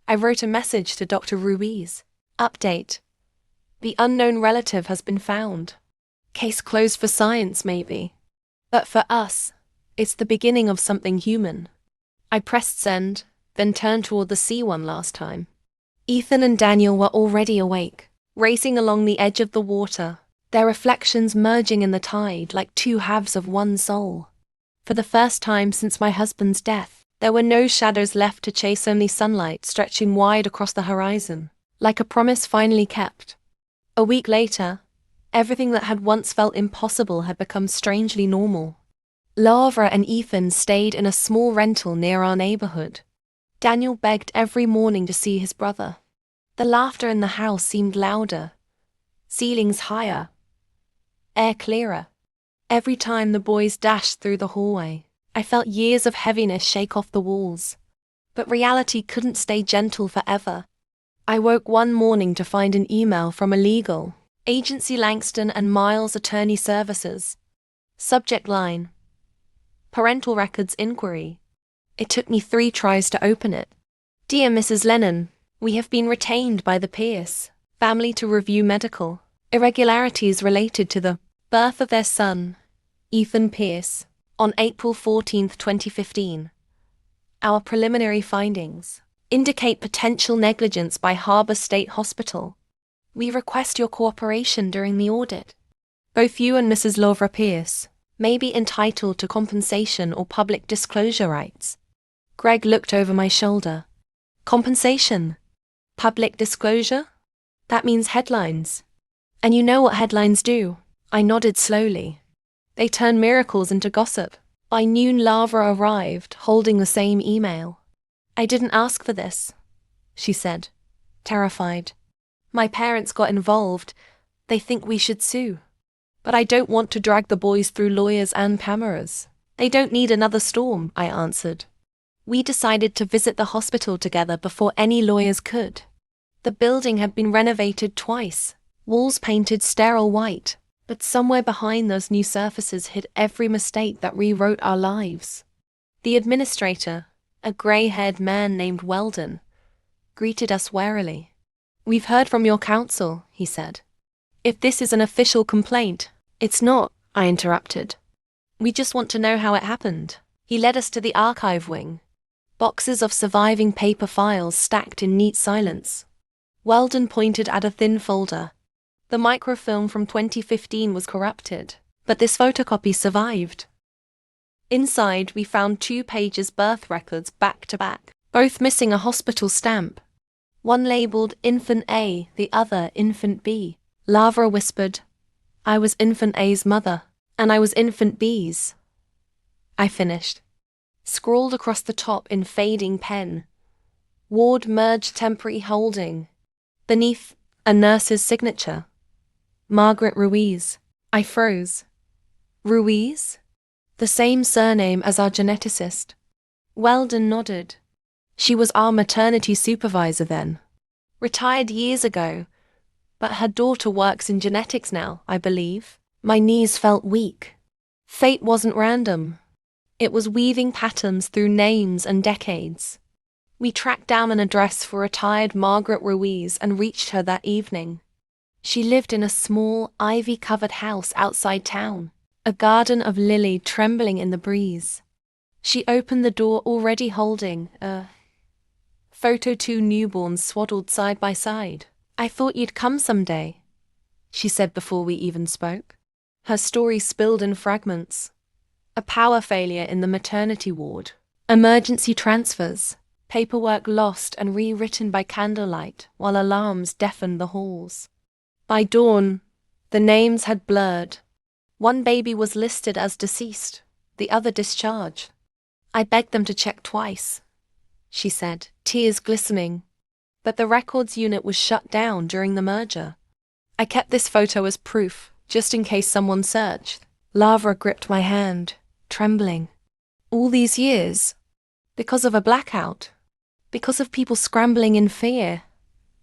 I wrote a message to Dr. Ruiz. Update. The unknown relative has been found. Case closed for science, maybe. But for us, it's the beginning of something human. I pressed send, then turned toward the sea one last time. Ethan and Daniel were already awake, racing along the edge of the water, their reflections merging in the tide like 2 halves of one soul. For the first time since my husband's death, there were no shadows left to chase, only sunlight stretching wide across the horizon, like a promise finally kept. A week later, everything that had once felt impossible had become strangely normal. Lara and Ethan stayed in a small rental near our neighborhood. Daniel begged every morning to see his brother. The laughter in the house seemed louder, ceilings higher, air clearer. Every time the boys dashed through the hallway, I felt years of heaviness shake off the walls. But reality couldn't stay gentle forever. I woke one morning to find an email from a legal agency, Langston and Miles Attorney Services. Subject line: Parental Records Inquiry. It took me 3 tries to open it. "Dear Mrs. Lennon, we have been retained by the Pierce family to review medical irregularities related to the birth of their son, Ethan Pierce, on April 14, 2015. Our preliminary findings indicate potential negligence by Harbor State Hospital. We request your cooperation during the audit. Both you and Mrs. Laura Pierce may be entitled to compensation or public disclosure rights. Greg looked over my shoulder. Compensation? Public disclosure? That means headlines. And you know what headlines do? I nodded slowly. They turn miracles into gossip. By noon, Lara arrived, holding the same email. I didn't ask for this, she said, terrified. My parents got involved. They think we should sue. But I don't want to drag the boys through lawyers and cameras. They don't need another storm, I answered. We decided to visit the hospital together before any lawyers could. The building had been renovated twice, walls painted sterile white, but somewhere behind those new surfaces hid every mistake that rewrote our lives. The administrator, a grey-haired man named Weldon, greeted us warily. We've heard from your counsel, he said. If this is an official complaint, it's not, I interrupted. We just want to know how it happened. He led us to the archive wing. Boxes of surviving paper files stacked in neat silence. Weldon pointed at a thin folder. The microfilm from 2015 was corrupted, but this photocopy survived. Inside, we found 2 pages birth records back to back, both missing a hospital stamp. One labeled Infant A, the other Infant B. Lara whispered, I was Infant A's mother, and I was Infant B's. I finished. Scrawled across the top in fading pen. Ward merged temporary holding. Beneath, a nurse's signature. Margaret Ruiz. I froze. Ruiz? The same surname as our geneticist. Weldon nodded. She was our maternity supervisor then. Retired years ago, but her daughter works in genetics now, I believe. My knees felt weak. Fate wasn't random. It was weaving patterns through names and decades. We tracked down an address for retired Margaret Ruiz and reached her that evening. She lived in a small, ivy-covered house outside town, a garden of lily trembling in the breeze. She opened the door already holding a photo, 2 newborns swaddled side by side. I thought you'd come someday, she said before we even spoke. Her story spilled in fragments. A power failure in the maternity ward. Emergency transfers. Paperwork lost and rewritten by candlelight while alarms deafened the halls. By dawn, the names had blurred. One baby was listed as deceased, the other discharged. I begged them to check twice, she said, tears glistening. But the records unit was shut down during the merger. I kept this photo as proof, just in case someone searched. Lara gripped my hand, trembling. All these years? Because of a blackout? Because of people scrambling in fear?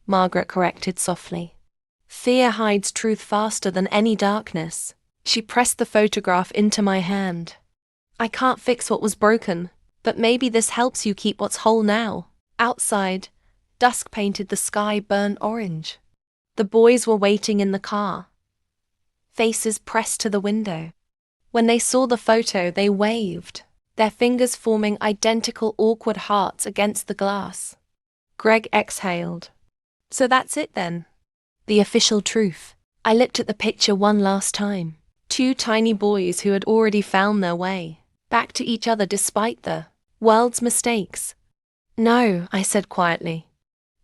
Margaret corrected softly. Fear hides truth faster than any darkness. She pressed the photograph into my hand. I can't fix what was broken, but maybe this helps you keep what's whole now. Outside, dusk painted the sky burnt orange. The boys were waiting in the car, faces pressed to the window. When they saw the photo, they waved, their fingers forming identical awkward hearts against the glass. Greg exhaled. So that's it then. The official truth. I looked at the picture one last time. 2 tiny boys who had already found their way back to each other despite the world's mistakes. No, I said quietly.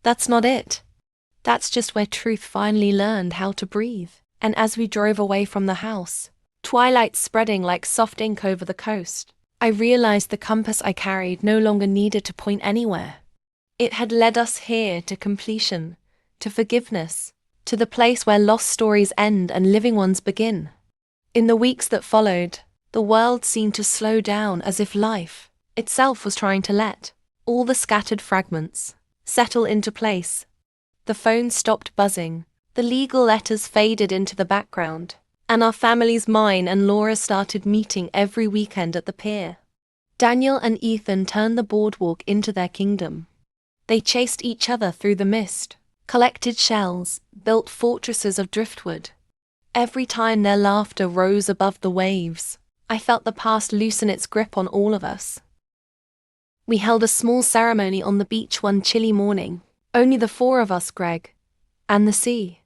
That's not it. That's just where truth finally learned how to breathe. And as we drove away from the house, twilight spreading like soft ink over the coast, I realized the compass I carried no longer needed to point anywhere. It had led us here to completion, to forgiveness, to the place where lost stories end and living ones begin. In the weeks that followed, the world seemed to slow down as if life itself was trying to let all the scattered fragments settle into place. The phone stopped buzzing, the legal letters faded into the background, and our families, mine and Laura, started meeting every weekend at the pier. Daniel and Ethan turned the boardwalk into their kingdom. They chased each other through the mist, collected shells, built fortresses of driftwood. Every time their laughter rose above the waves, I felt the past loosen its grip on all of us. We held a small ceremony on the beach one chilly morning. Only the four of us, Greg. And the sea.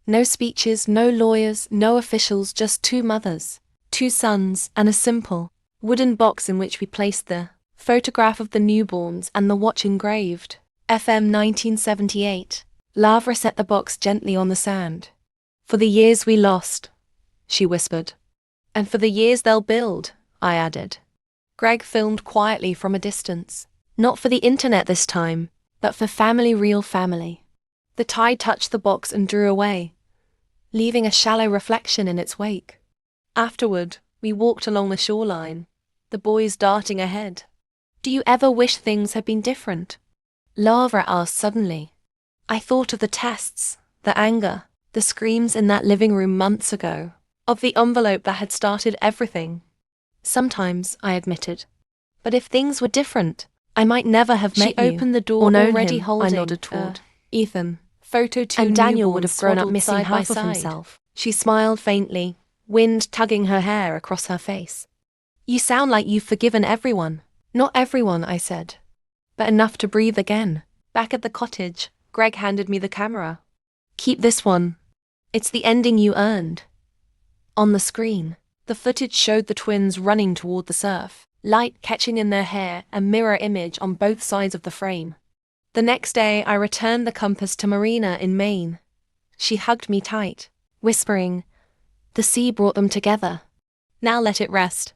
No speeches, no lawyers, no officials, just two mothers, two sons, and a simple wooden box in which we placed the photograph of the newborns and the watch engraved. FM 1978. Lavra set the box gently on the sand. For the years we lost, she whispered. And for the years they'll build, I added. Greg filmed quietly from a distance. Not for the internet this time, but for family, real family. The tide touched the box and drew away, leaving a shallow reflection in its wake. Afterward, we walked along the shoreline, the boys darting ahead. Do you ever wish things had been different? Lavra asked suddenly. I thought of the tests, the anger, the screams in that living room months ago, of the envelope that had started everything. Sometimes, I admitted. But if things were different, I might never have met you. She opened the door, or known already him, holding. I nodded toward. Ethan. Photo 2 And Daniel would newborns have grown up swaddled missing side by half of side. himself. She smiled faintly, wind tugging her hair across her face. You sound like you've forgiven everyone. Not everyone, I said. But enough to breathe again. Back at the cottage, Greg handed me the camera. Keep this one. It's the ending you earned. On the screen, the footage showed the twins running toward the surf, light catching in their hair, a mirror image on both sides of the frame. The next day, I returned the compass to Marina in Maine. She hugged me tight, whispering, the sea brought them together. Now let it rest.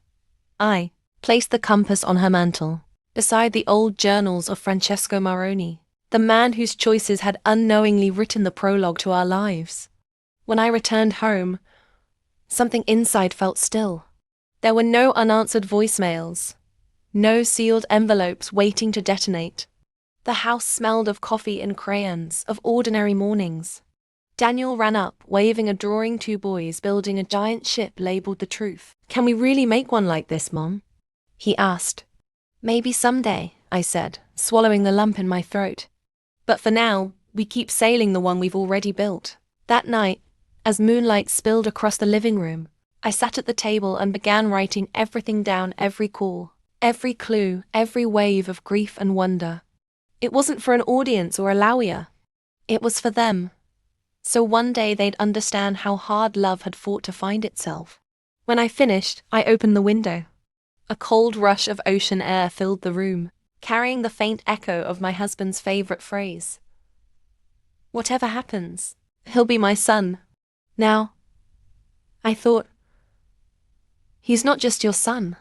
I placed the compass on her mantle, beside the old journals of Francesco Maroni, the man whose choices had unknowingly written the prologue to our lives. When I returned home, something inside felt still. There were no unanswered voicemails, no sealed envelopes waiting to detonate. The house smelled of coffee and crayons, of ordinary mornings. Daniel ran up, waving a drawing. Two boys building a giant ship labeled The Truth. Can we really make one like this, Mom? He asked. Maybe someday, I said, swallowing the lump in my throat. But for now, we keep sailing the one we've already built. That night, as moonlight spilled across the living room, I sat at the table and began writing everything down, every call, every clue, every wave of grief and wonder. It wasn't for an audience or a lawyer. It was for them. So one day they'd understand how hard love had fought to find itself. When I finished, I opened the window. A cold rush of ocean air filled the room, carrying the faint echo of my husband's favorite phrase. Whatever happens, he'll be my son. Now, I thought, he's not just your son.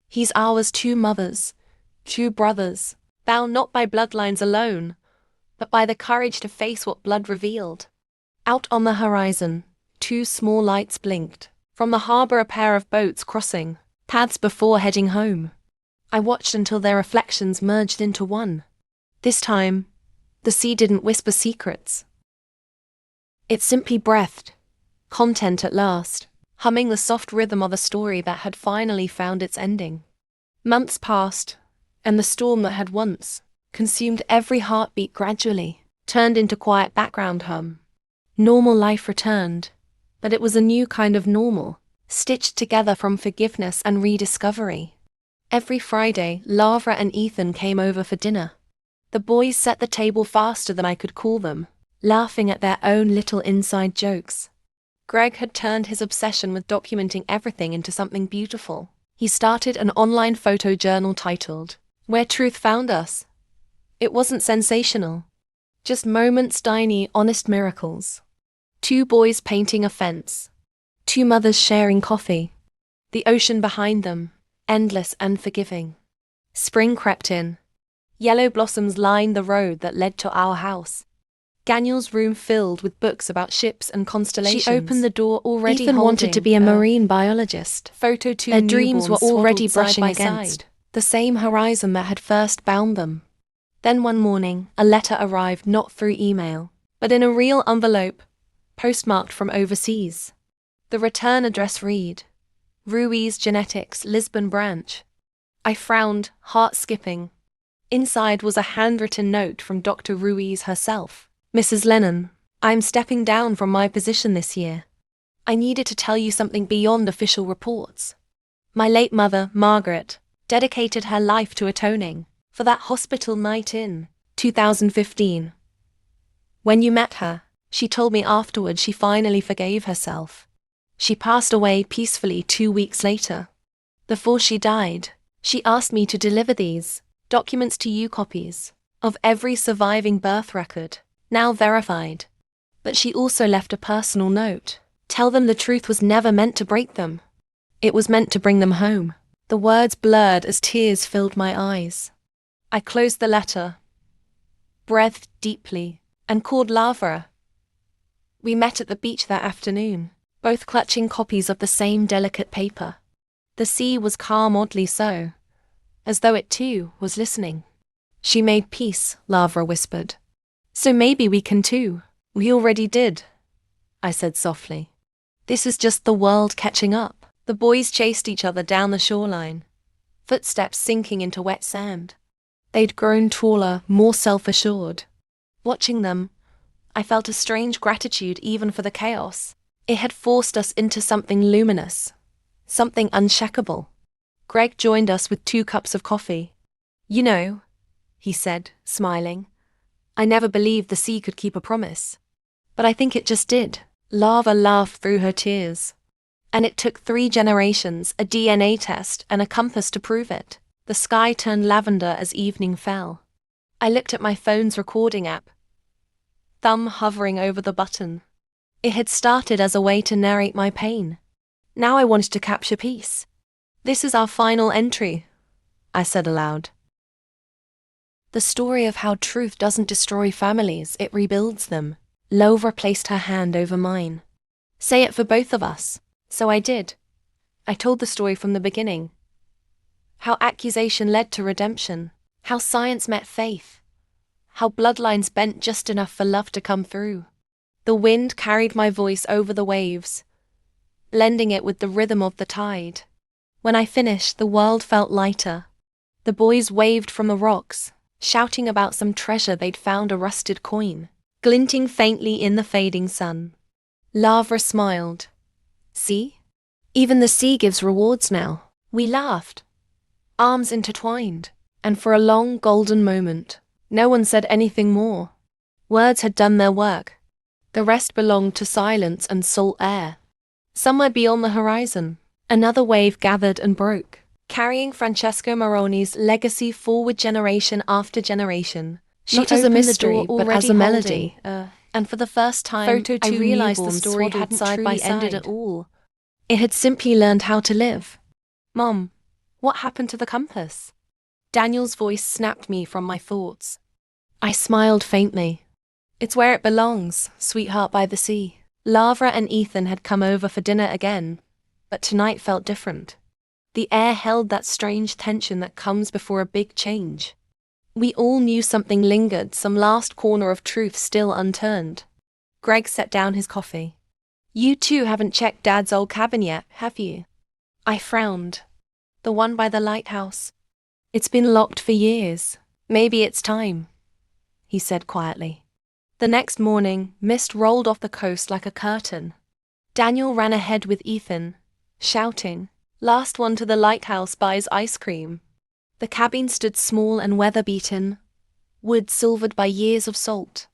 He's ours, two mothers, two brothers, bound not by bloodlines alone, but by the courage to face what blood revealed. Out on the horizon, two small lights blinked. From the harbor, a pair of boats crossing paths before heading home. I watched until their reflections merged into one. This time, the sea didn't whisper secrets. It simply breathed, content at last, humming the soft rhythm of a story that had finally found its ending. Months passed, and the storm that had once consumed every heartbeat gradually turned into quiet background hum. Normal life returned, but it was a new kind of normal, stitched together from forgiveness and rediscovery. Every Friday, Lavra and Ethan came over for dinner. The boys set the table faster than I could call them, laughing at their own little inside jokes. Greg had turned his obsession with documenting everything into something beautiful. He started an online photo journal titled, Where Truth Found Us. It wasn't sensational, just moments, tiny, honest miracles. Two boys painting a fence, two mothers sharing coffee, the ocean behind them, endless and forgiving. Spring crept in. Yellow blossoms lined the road that led to our house. Daniel's room filled with books about ships and constellations. She opened the door, already Ethan wanted to be a marine biologist. Photo 2 Their dreams were already swaddled brushing side by against side, the same horizon that had first bound them. Then one morning, a letter arrived not through email, but in a real envelope, postmarked from overseas. The return address read, Ruiz Genetics, Lisbon branch. I frowned, heart skipping. Inside was a handwritten note from Dr. Ruiz herself. Mrs. Lennon, I'm stepping down from my position this year. I needed to tell you something beyond official reports. My late mother, Margaret, dedicated her life to atoning, For that hospital night in 2015. When you met her, she told me afterward she finally forgave herself. She passed away peacefully 2 weeks later. Before she died, she asked me to deliver these documents to you, copies of every surviving birth record, now verified. But she also left a personal note. Tell them the truth was never meant to break them. It was meant to bring them home. The words blurred as tears filled my eyes. I closed the letter, breathed deeply, and called Lavra. We met at the beach that afternoon, both clutching copies of the same delicate paper. The sea was calm, oddly so, as though it too was listening. She made peace, Lavra whispered. So maybe we can too. We already did, I said softly. This is just the world catching up. The boys chased each other down the shoreline, footsteps sinking into wet sand. They'd grown taller, more self-assured. Watching them, I felt a strange gratitude even for the chaos. It had forced us into something luminous, something unshakable. Greg joined us with 2 cups of coffee. You know, he said, smiling, I never believed the sea could keep a promise. But I think it just did. Lava laughed through her tears. And it took 3 generations, a DNA test, and a compass to prove it. The sky turned lavender as evening fell. I looked at my phone's recording app, thumb hovering over the button. It had started as a way to narrate my pain. Now I wanted to capture peace. This is our final entry, I said aloud. The story of how truth doesn't destroy families, it rebuilds them. Lavra placed her hand over mine. Say it for both of us. So I did. I told the story from the beginning. How accusation led to redemption. How science met faith. How bloodlines bent just enough for love to come through. The wind carried my voice over the waves, blending it with the rhythm of the tide. When I finished, the world felt lighter. The boys waved from the rocks, shouting about some treasure they'd found, a rusted coin, glinting faintly in the fading sun. Lavra smiled. See? Even the sea gives rewards now. We laughed, arms intertwined, and for a long golden moment, no one said anything more. Words had done their work. The rest belonged to silence and salt air. Somewhere beyond the horizon, another wave gathered and broke, carrying Francesco Moroni's legacy forward generation after generation. Not as a mystery, but as a melody. And for the first time, I realized the story hadn't truly ended at all. It had simply learned how to live. Mom, what happened to the compass? Daniel's voice snapped me from my thoughts. I smiled faintly. It's where it belongs, sweetheart by the sea. Lavra and Ethan had come over for dinner again, but tonight felt different. The air held that strange tension that comes before a big change. We all knew something lingered, some last corner of truth still unturned. Greg set down his coffee. You too haven't checked Dad's old cabin yet, have you? I frowned. The one by the lighthouse. It's been locked for years. Maybe it's time, he said quietly. The next morning, mist rolled off the coast like a curtain. Daniel ran ahead with Ethan, shouting, "Last one to the lighthouse buys ice cream." The cabin stood small and weather-beaten, wood silvered by years of salt.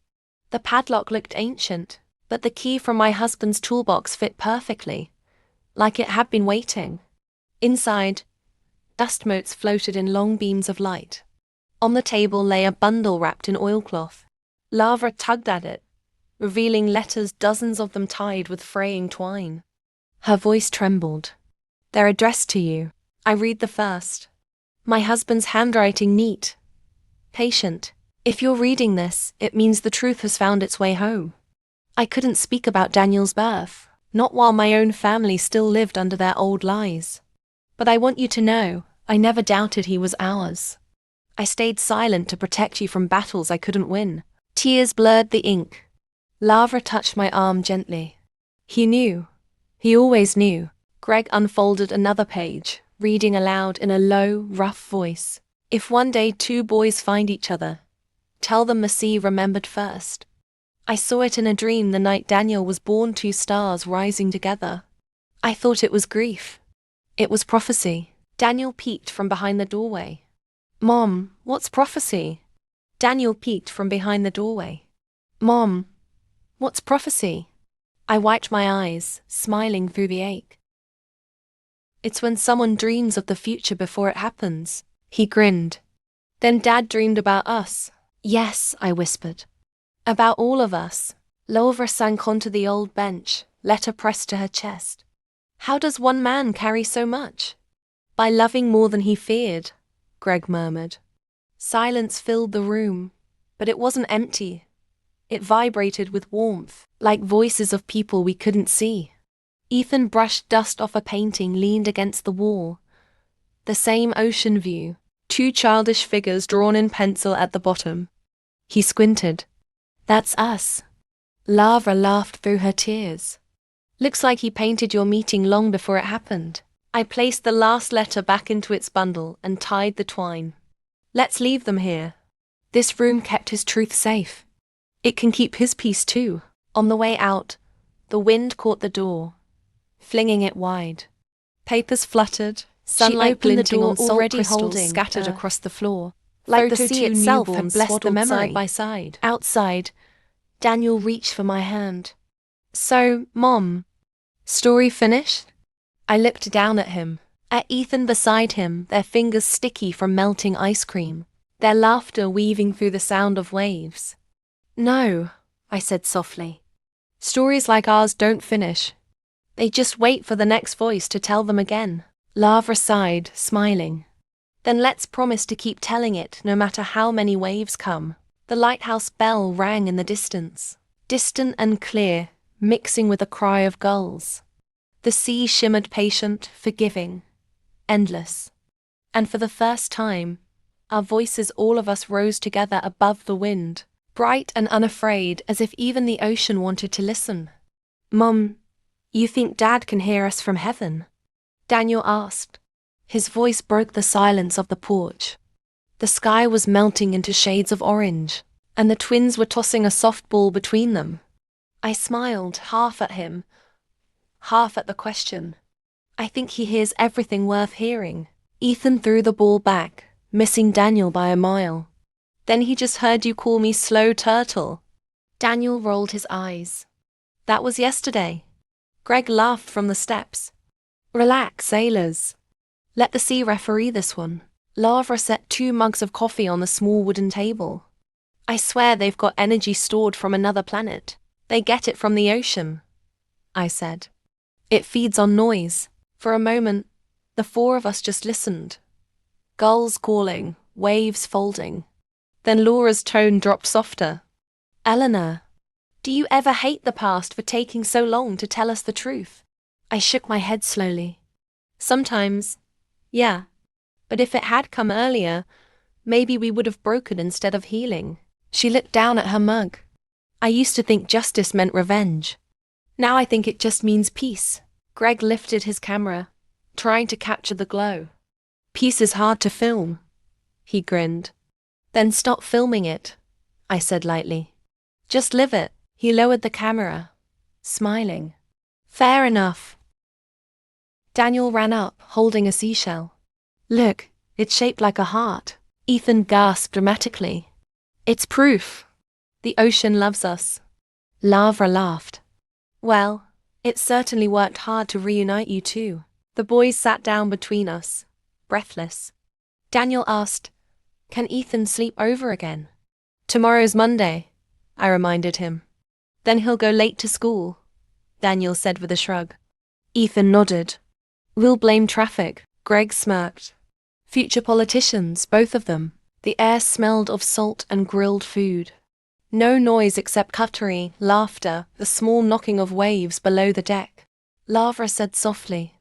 The padlock looked ancient, but the key from my husband's toolbox fit perfectly, like it had been waiting. Inside, dust motes floated in long beams of light. On the table lay a bundle wrapped in oilcloth. Lavra tugged at it, revealing letters, dozens of them tied with fraying twine. Her voice trembled. "They're addressed to you. I read the first. My husband's handwriting neat, patient. If you're reading this, it means the truth has found its way home." I couldn't speak about Daniel's birth, not while my own family still lived under their old lies. But I want you to know, I never doubted he was ours. I stayed silent to protect you from battles I couldn't win. Tears blurred the ink. Lavra touched my arm gently. He knew. He always knew. Greg unfolded another page, reading aloud in a low, rough voice. "If one day 2 boys find each other, tell them the sea remembered first. I saw it in a dream the night Daniel was born, 2 stars rising together. I thought it was grief. It was prophecy." Daniel peeked from behind the doorway. Mom, what's prophecy? Daniel peeked from behind the doorway. Mom, what's prophecy? I wiped my eyes, smiling through the ache. It's when someone dreams of the future before it happens. He grinned. Then Dad dreamed about us. Yes, I whispered. About all of us. Laura sank onto the old bench, letter pressed to her chest. How does one man carry so much? By loving more than he feared, Greg murmured. Silence filled the room, but it wasn't empty. It vibrated with warmth, like voices of people we couldn't see. Ethan brushed dust off a painting leaned against the wall. The same ocean view, 2 childish figures drawn in pencil at the bottom. He squinted. That's us. Lara laughed through her tears. Looks like he painted your meeting long before it happened. I placed the last letter back into its bundle and tied the twine. Let's leave them here. This room kept his truth safe. It can keep his peace too. On the way out, the wind caught the door, flinging it wide. Papers fluttered, sunlight glinting on salt crystals scattered across the floor, like the sea itself had blessed the memory. Side by side. Outside, Daniel reached for my hand. So, Mom, story finished? I looked down at him, at Ethan beside him, their fingers sticky from melting ice cream, their laughter weaving through the sound of waves. No, I said softly. Stories like ours don't finish. They just wait for the next voice to tell them again. Lara sighed, smiling. Then let's promise to keep telling it no matter how many waves come. The lighthouse bell rang in the distance, distant and clear, mixing with a cry of gulls. The sea shimmered patient, forgiving, endless. And for the first time, our voices, all of us, rose together above the wind, bright and unafraid, as if even the ocean wanted to listen. Mom, you think Dad can hear us from heaven? Daniel asked. His voice broke the silence of the porch. The sky was melting into shades of orange, and the twins were tossing a softball between them. I smiled, half at him, half at the question. I think he hears everything worth hearing. Ethan threw the ball back, missing Daniel by a mile. Then he just heard you call me slow turtle. Daniel rolled his eyes. That was yesterday. Greg laughed from the steps. Relax, sailors. Let the sea referee this one. Lara set 2 mugs of coffee on the small wooden table. I swear they've got energy stored from another planet. They get it from the ocean, I said. It feeds on noise. For a moment, the 4 of us just listened. Gulls calling, waves folding. Then Laura's tone dropped softer. Eleanor, do you ever hate the past for taking so long to tell us the truth? I shook my head slowly. Sometimes, yeah. But if it had come earlier, maybe we would have broken instead of healing. She looked down at her mug. I used to think justice meant revenge. Now I think it just means peace. Greg lifted his camera, trying to capture the glow. Peace is hard to film. He grinned. Then stop filming it, I said lightly. Just live it. He lowered the camera, smiling. Fair enough. Daniel ran up, holding a seashell. Look, it's shaped like a heart. Ethan gasped dramatically. It's proof. The ocean loves us. Lara laughed. Well, it certainly worked hard to reunite you two. The boys sat down between us, breathless. Daniel asked, Can Ethan sleep over again? Tomorrow's Monday, I reminded him. Then he'll go late to school, Daniel said with a shrug. Ethan nodded. We'll blame traffic, Greg smirked. Future politicians, both of them. The air smelled of salt and grilled food. No noise except cutlery, laughter, the small knocking of waves below the deck. Lara said softly,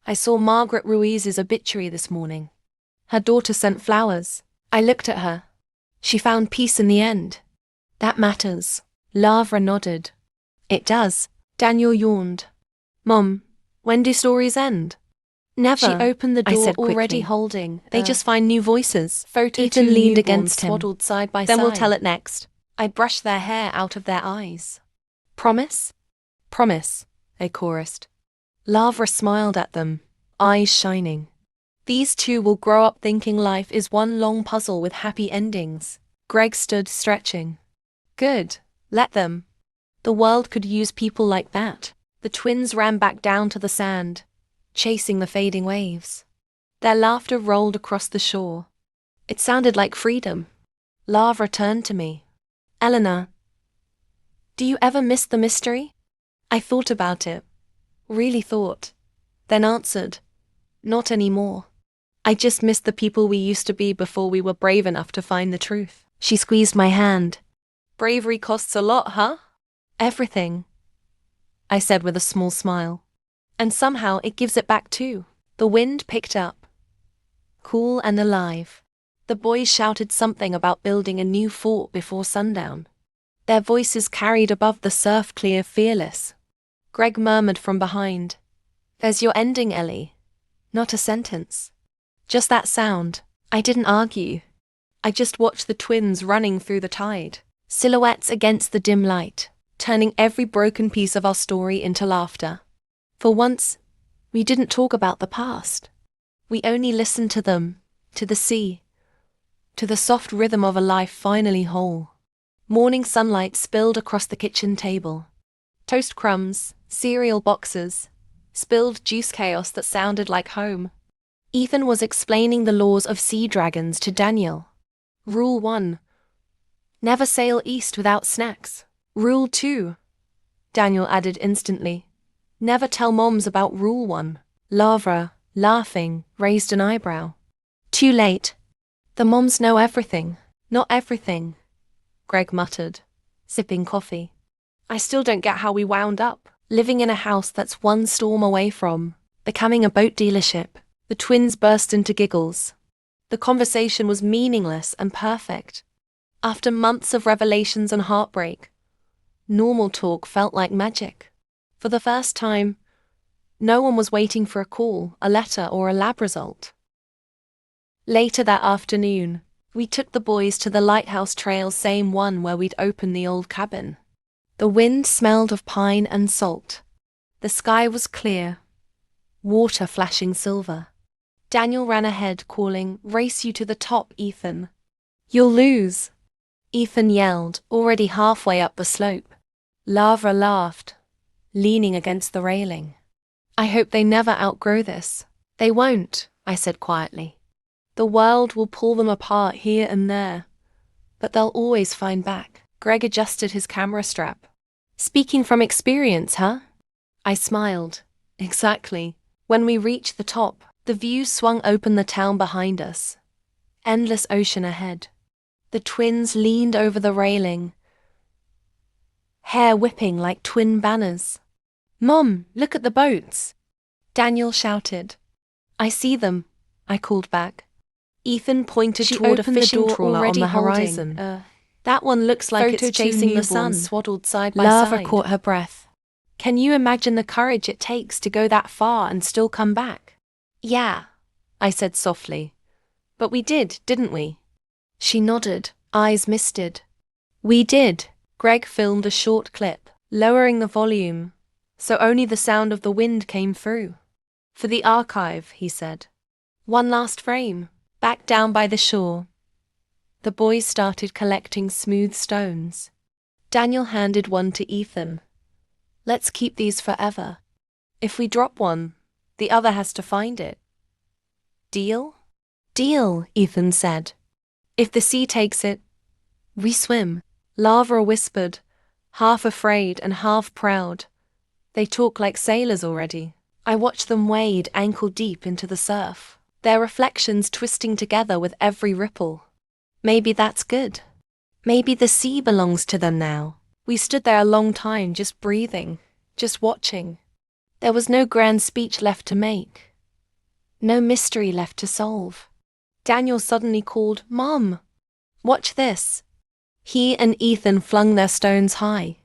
I saw Margaret Ruiz's obituary this morning. Her daughter sent flowers. I looked at her. She found peace in the end. That matters. Lara nodded. It does. Daniel yawned. Mom, when do stories end? Never. She opened the door, I said quickly, already holding. They just find new voices. Ethan leaned against him, swaddled side by side. Then we'll tell it next. I brushed their hair out of their eyes. Promise? Promise, they chorused. Lara smiled at them, eyes shining. These two will grow up thinking life is one long puzzle with happy endings. Greg stood stretching. Good, let them. The world could use people like that. The twins ran back down to the sand, chasing the fading waves. Their laughter rolled across the shore. It sounded like freedom. Lara turned to me. Eleanor, do you ever miss the mystery? I thought about it. Really thought. Then answered, not anymore. I just miss the people we used to be before we were brave enough to find the truth. She squeezed my hand. Bravery costs a lot, huh? Everything, I said with a small smile. And somehow it gives it back too. The wind picked up. Cool and alive. The boys shouted something about building a new fort before sundown. Their voices carried above the surf clear, fearless. Greg murmured from behind, there's your ending, Ellie. Not a sentence. Just that sound. I didn't argue. I just watched the twins running through the tide, silhouettes against the dim light, turning every broken piece of our story into laughter. For once, we didn't talk about the past. We only listened to them, to the sea, to the soft rhythm of a life finally whole. Morning sunlight spilled across the kitchen table. Toast crumbs, cereal boxes, spilled juice chaos that sounded like home. Ethan was explaining the laws of sea dragons to Daniel. Rule 1. Never sail east without snacks. Rule 2. Daniel added instantly. Never tell moms about Rule 1. Lara, laughing, raised an eyebrow. Too late. The moms know everything. Not everything, Greg muttered, sipping coffee. I still don't get how we wound up, living in a house that's one storm away from becoming a boat dealership. The twins burst into giggles. The conversation was meaningless and perfect. After months of revelations and heartbreak, normal talk felt like magic. For the first time, no one was waiting for a call, a letter, or a lab result. Later that afternoon, we took the boys to the lighthouse trail, same one where we'd opened the old cabin. The wind smelled of pine and salt. The sky was clear, water flashing silver. Daniel ran ahead, calling, "Race you to the top, Ethan. You'll lose," Ethan yelled, already halfway up the slope. Lara laughed, leaning against the railing. I hope they never outgrow this. They won't, I said quietly. The world will pull them apart here and there, but they'll always find back. Greg adjusted his camera strap. Speaking from experience, huh? I smiled. Exactly. When we reached the top, the view swung open, the town behind us. Endless ocean ahead. The twins leaned over the railing, hair whipping like twin banners. Mom, look at the boats, Daniel shouted. I see them, I called back. Ethan pointed toward a fishing trawler on the horizon. That one looks like it's chasing the sun, swaddled side by side. Lara caught her breath. Can you imagine the courage it takes to go that far and still come back? Yeah, I said softly. But we did, didn't we? She nodded, eyes misted. We did. Greg filmed a short clip, lowering the volume, so only the sound of the wind came through. For the archive, he said. One last frame, back down by the shore. The boys started collecting smooth stones. Daniel handed one to Ethan. Let's keep these forever. If we drop one, the other has to find it. Deal? Deal, Ethan said. If the sea takes it, we swim. Lara whispered, half afraid and half proud. They talk like sailors already. I watched them wade ankle deep into the surf, their reflections twisting together with every ripple. Maybe that's good. Maybe the sea belongs to them now. We stood there a long time, just breathing, just watching. There was no grand speech left to make. No mystery left to solve. Daniel suddenly called, Mom, watch this. He and Ethan flung their stones high.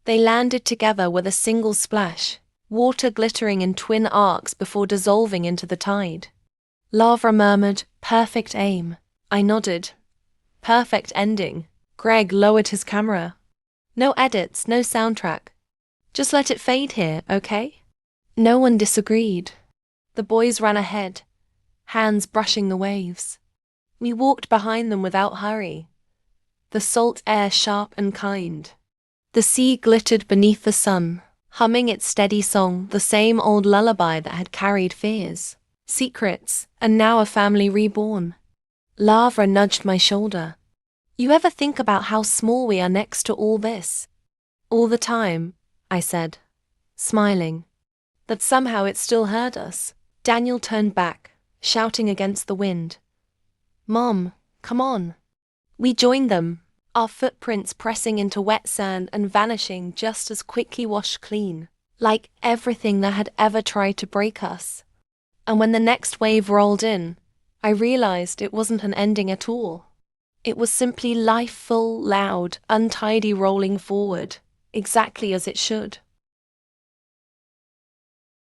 They landed together with a single splash, water glittering in twin arcs before dissolving into the tide. Lara murmured, perfect aim. I nodded. Perfect ending. Greg lowered his camera. No edits, no soundtrack. Just let it fade here, okay? No one disagreed. The boys ran ahead, hands brushing the waves. We walked behind them without hurry, the salt air sharp and kind. The sea glittered beneath the sun, humming its steady song, the same old lullaby that had carried fears, secrets, and now a family reborn. Lavra nudged my shoulder. You ever think about how small we are next to all this? All the time, I said, smiling. That somehow it still heard us. Daniel turned back, shouting against the wind. Mom, come on. We joined them, our footprints pressing into wet sand and vanishing just as quickly washed clean, like everything that had ever tried to break us. And when the next wave rolled in, I realized it wasn't an ending at all. It was simply life full, loud, untidy rolling forward, exactly as it should.